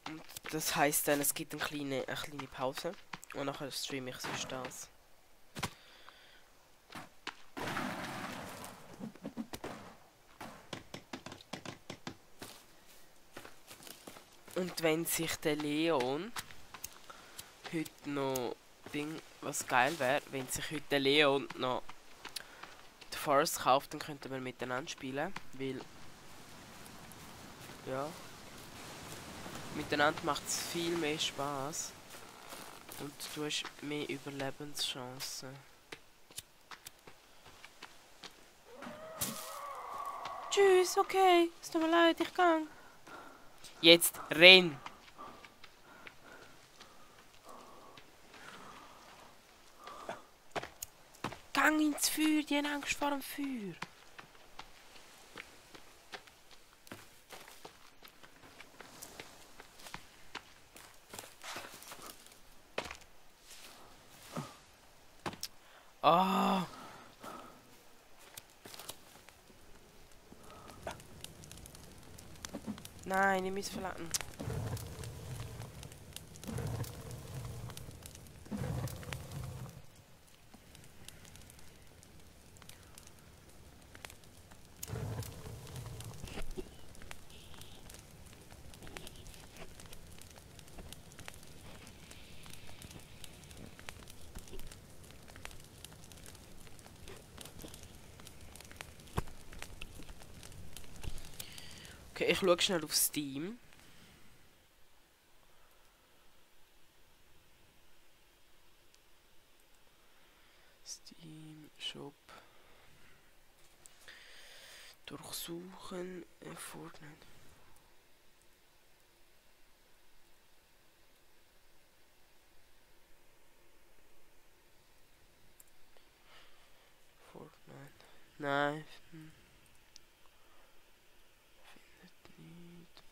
Und das heisst dann, es gibt eine kleine Pause. Und nachher streame ich sonst das. Und wenn sich der Leon heute noch was geil wäre, wenn sich heute der Leon noch die Force kauft, dann könnten wir miteinander spielen, weil ja, miteinander macht es viel mehr Spaß und du hast mehr Überlebenschancen. Tschüss, okay, es tut mir leid, ich gang. Jetzt renn! Gang ins Feuer, die haben Angst vor dem Feuer. Ah! Nein, ich muss verlassen. Okay, ich schaue schnell auf Steam. Steam Shop. Durchsuchen. Fortnite. Fortnite. Nein. Findet nicht.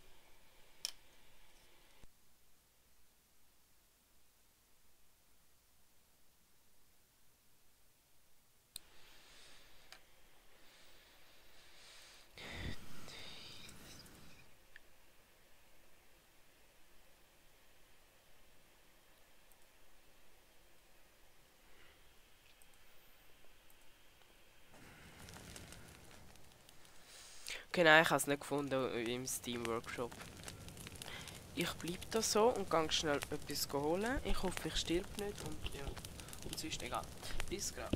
Okay, nein, ich habe es nicht gefunden im Steam Workshop. Ich bleib da so und gehe schnell etwas holen. Ich hoffe, ich stirb nicht und ja. Und sonst egal. Bis gerade.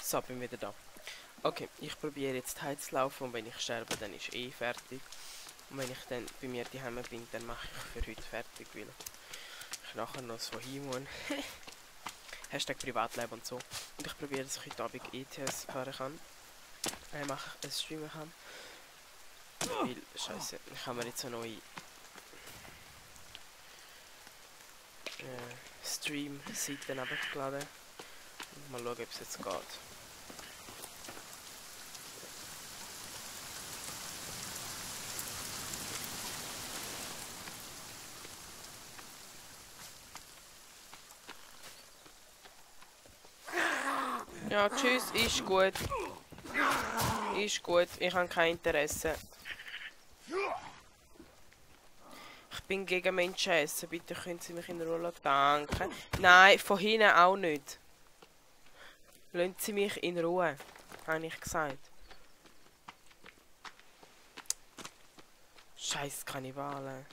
So, bin wieder da. Okay, ich probiere jetzt heimzulaufen und wenn ich sterbe, dann ist eh fertig. Und wenn ich dann bei mir daheim bin, dann mache ich für heute fertig, weil ich nachher noch so hin muss. Hashtag Privatleben und so. Und ich probiere, dass ich heute Abend ETS fahren kann. Mache ich einen Streamer kann. Weil, scheiße, ich habe mir jetzt eine neue Stream-Seite abgeladen. Mal schauen, ob es jetzt geht. Ja, tschüss, ist gut. Ist gut, ich habe kein Interesse. Ich bin gegen Menschen essen, bitte können Sie mich in Ruhe lassen. Danke. Nein, von hinten auch nicht. Lassen Sie mich in Ruhe, habe ich gesagt. Scheiß Kannibalen.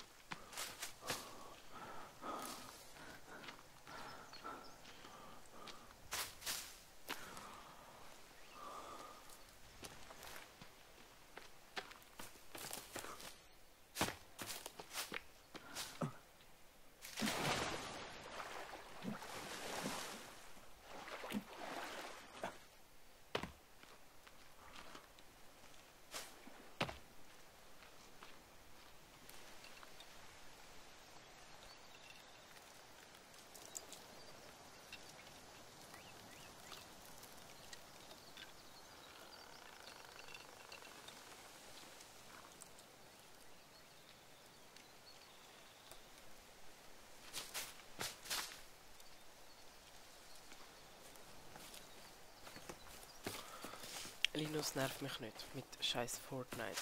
Linus nervt mich nicht mit scheiß Fortnite.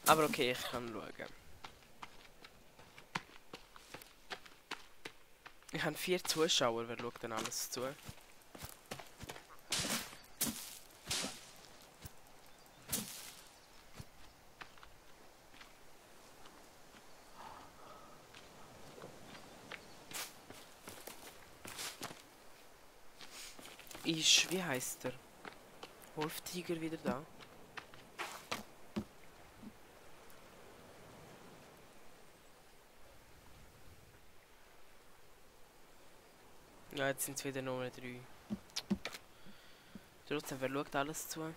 Aber okay, ich kann schauen. Ich habe 4 Zuschauer, wer schaut denn alles zu? Wie heißt der? Wolftiger wieder da? Ja, jetzt sind es wieder nur 3. Trotzdem, wer schaut alles zu?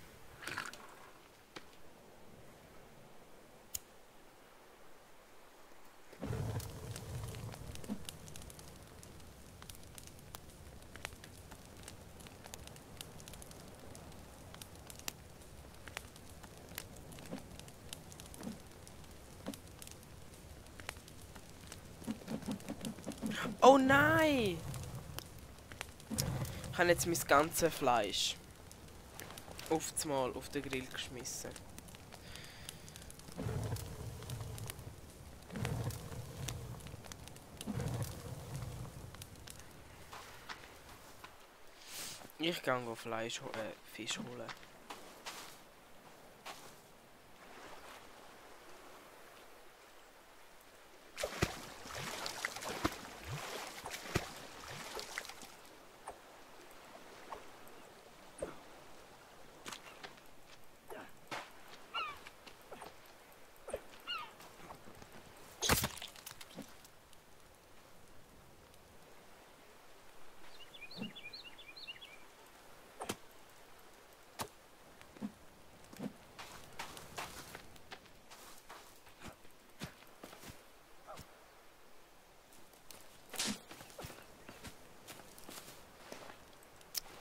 Oh nein! Ich habe jetzt mein ganzes Fleisch auf den Grill geschmissen. Ich gehe Fisch holen.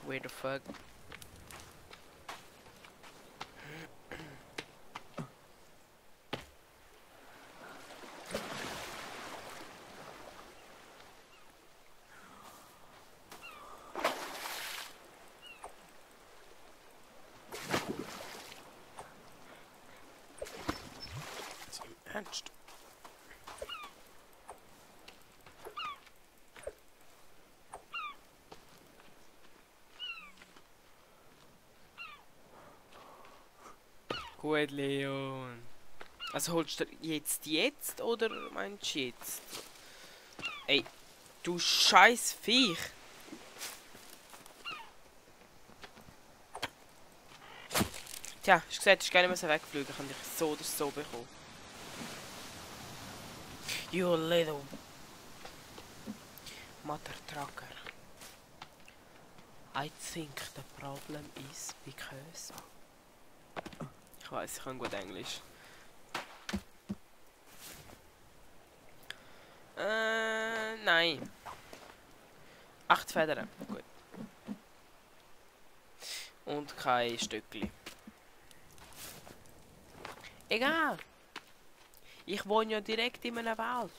Where the fuck? Im Ernst? Gut, Leon. Also holst du jetzt oder meinst du jetzt? Ey, du scheiß Viech! Tja, hast du gesagt, ich gar nicht mehr wegfliegen, kann ich so oder so bekommen. You little mother trucker. I think the problem is because... Ich weiß, ich kann gut Englisch. Nein. 8 Federn, gut. Und kein Stückli. Egal. Ich wohne ja direkt in einem Wald.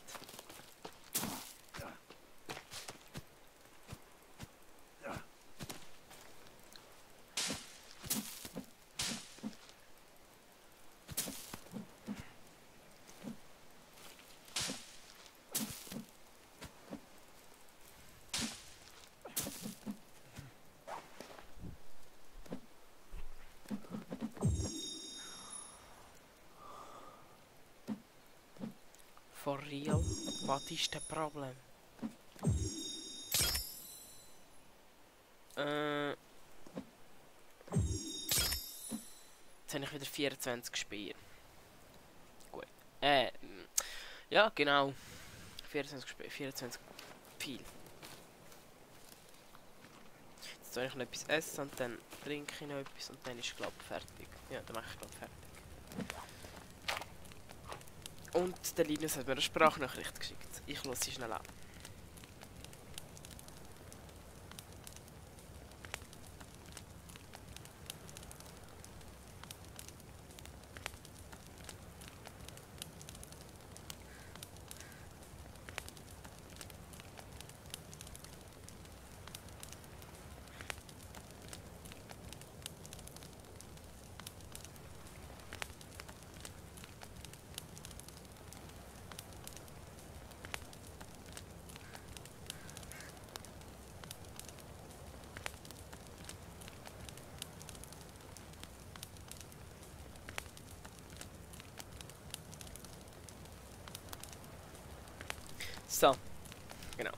For real? Was ist das Problem? Jetzt habe ich wieder 24 Speer. Gut. Ja, genau. 24 Speer, 24 viel. Jetzt soll ich noch etwas essen und dann trinke ich noch etwas und dann ist glaube ich fertig. Ja, dann mache ich glaube fertig. Und der Linus hat mir eine Sprachnachricht geschickt. Ich lasse sie schnell an. So, genau.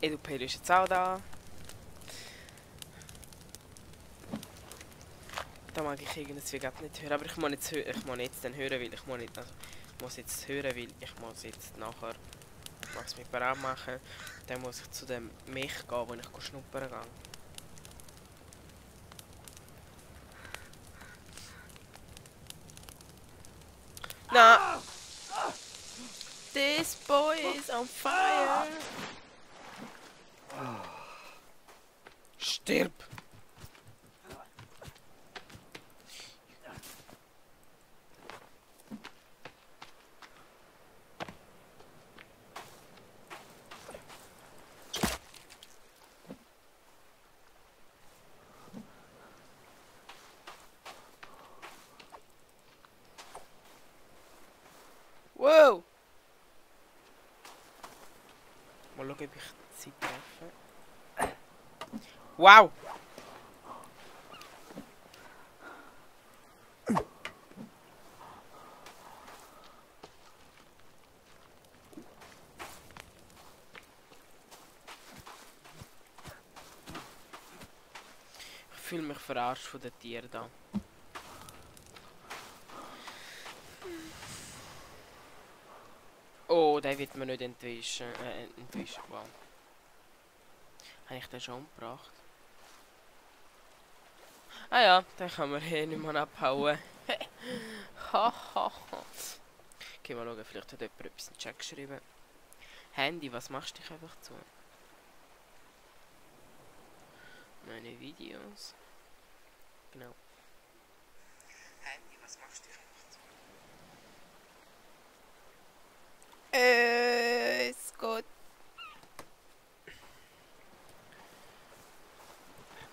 EduPaid ist jetzt auch da. Da mag ich irgendwas wie gerade nicht hören, aber ich muss jetzt dann hören, weil ich muss nicht, also ich muss jetzt hören, weil ich muss jetzt nachher was mit bereit machen. Dann muss ich zu dem Mech gehen, wo ich schnuppern gehe. Na! This boy is on fire! Stirb! Wow! Mal schauen, ob ich sie treffe. Wow! Ich fühle mich verarscht von den Tieren da. Oh, der wird mir nicht entwischen. Entwischen, wow. Habe ich den schon umgebracht? Ah ja, den kann man hier nicht mehr abhauen. Hahaha. Okay, mal schauen, vielleicht hat jemand etwas in den Chat geschrieben. Handy, was machst du dich einfach zu? Meine Videos. Genau. Handy, was machst du dich einfach zu? Ist gut.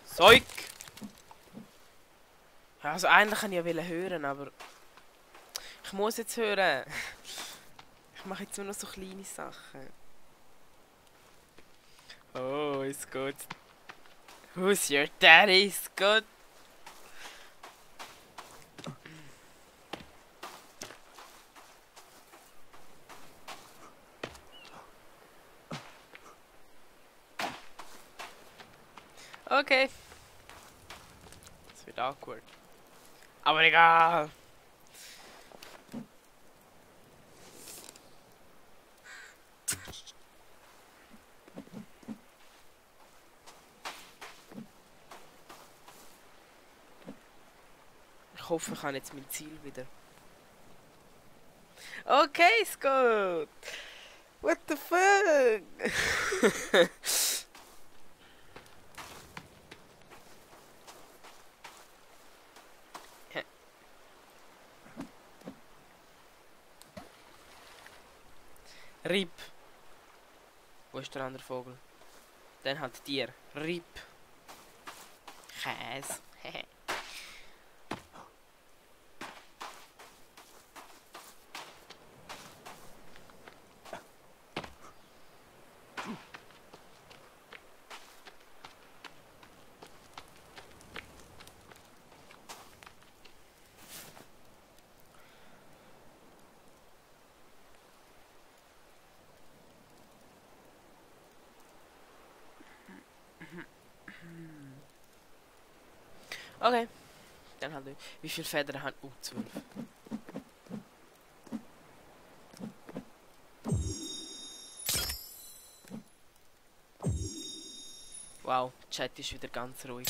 Zeug! Ja, also eigentlich kann ich ja hören, aber... Ich muss jetzt hören. Ich mache jetzt nur noch so kleine Sachen. Oh, ist gut. Who's your daddy? Ist gut. Okay. Das wird awkward. Aber egal. Ich hoffe, ich habe jetzt mein Ziel wieder. Okay, Scott. What the fuck? Rip. Wo ist der andere Vogel? Dann halt Tier. Rip. Käse. Okay. Dann halt. Wie viele Federn hat 12? Wow, Chat ist wieder ganz ruhig.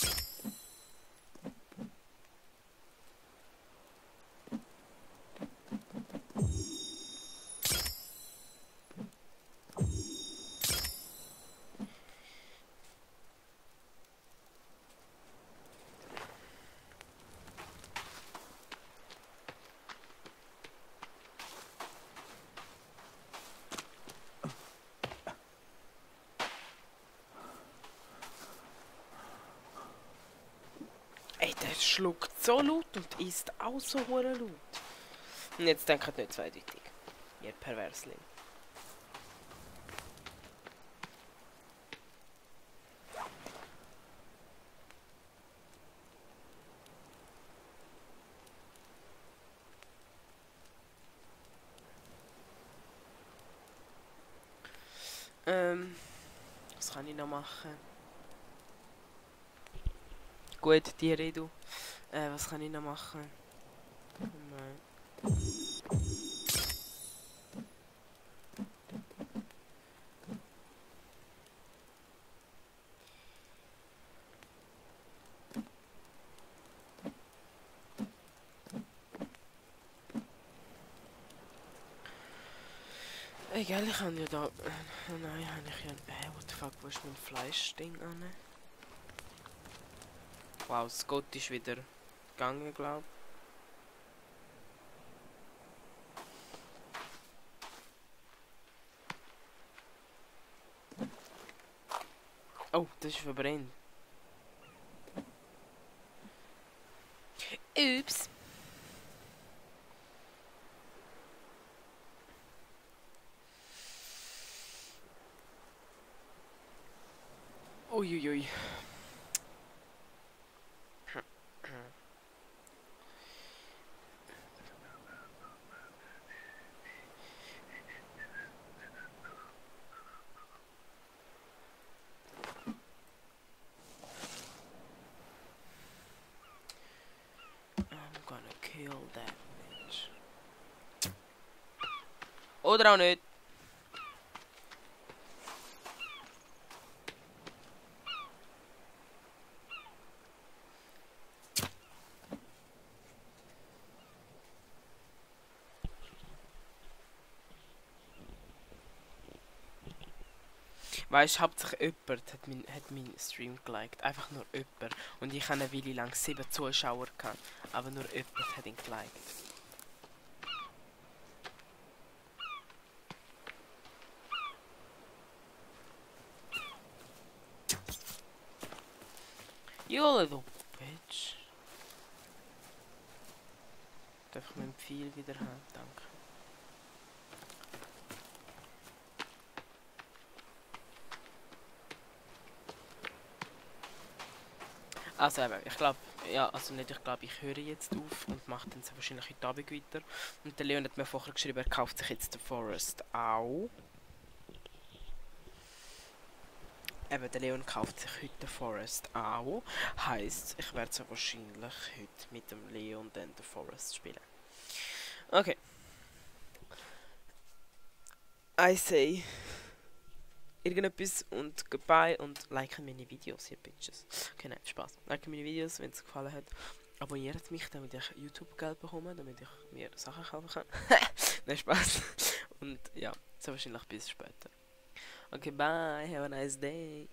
Ey, der schluckt so laut und isst auch so hure laut. Und jetzt denkt nicht zweideutig. Ihr Perversling. Was kann ich noch machen? Gut, die Rede. Was kann ich noch machen? Nein. Egal, ich habe ja da... nein, habe ich ja... what the fuck, wo ist mein Fleischding an? Wow, Scott ist wieder gegangen, glaub. Oh, das ist verbrennt. Ups. Uiuiui. I'm gonna kill that bitch. Oder auch nicht. Weißt du, hauptsächlich jemand hat meinen Stream geliked. Einfach nur jemand. Und ich habe eine Weile lang 7 Zuschauer gehabt. Aber nur jemand hat ihn geliked. You little bitch. Darf ich mein Pfeil wieder haben? Danke. Also eben, ich glaube, ja, also nicht, ich glaube, ich höre jetzt auf und mache dann so wahrscheinlich heute Abend weiter. Und der Leon hat mir vorher geschrieben, er kauft sich jetzt den Forest auch. Eben, der Leon kauft sich heute den Forest auch. Heisst, ich werde so wahrscheinlich heute mit dem Leon dann den Forest spielen. Okay. I say irgendetwas und goodbye und liken meine Videos, ihr Bitches. Okay, nein, Spaß. Liken meine Videos, wenn es gefallen hat. Abonniert mich, damit ich YouTube-Geld bekomme, damit ich mir Sachen kaufen kann. Nein, Spaß. Und ja, so wahrscheinlich bis später. Okay, bye, have a nice day.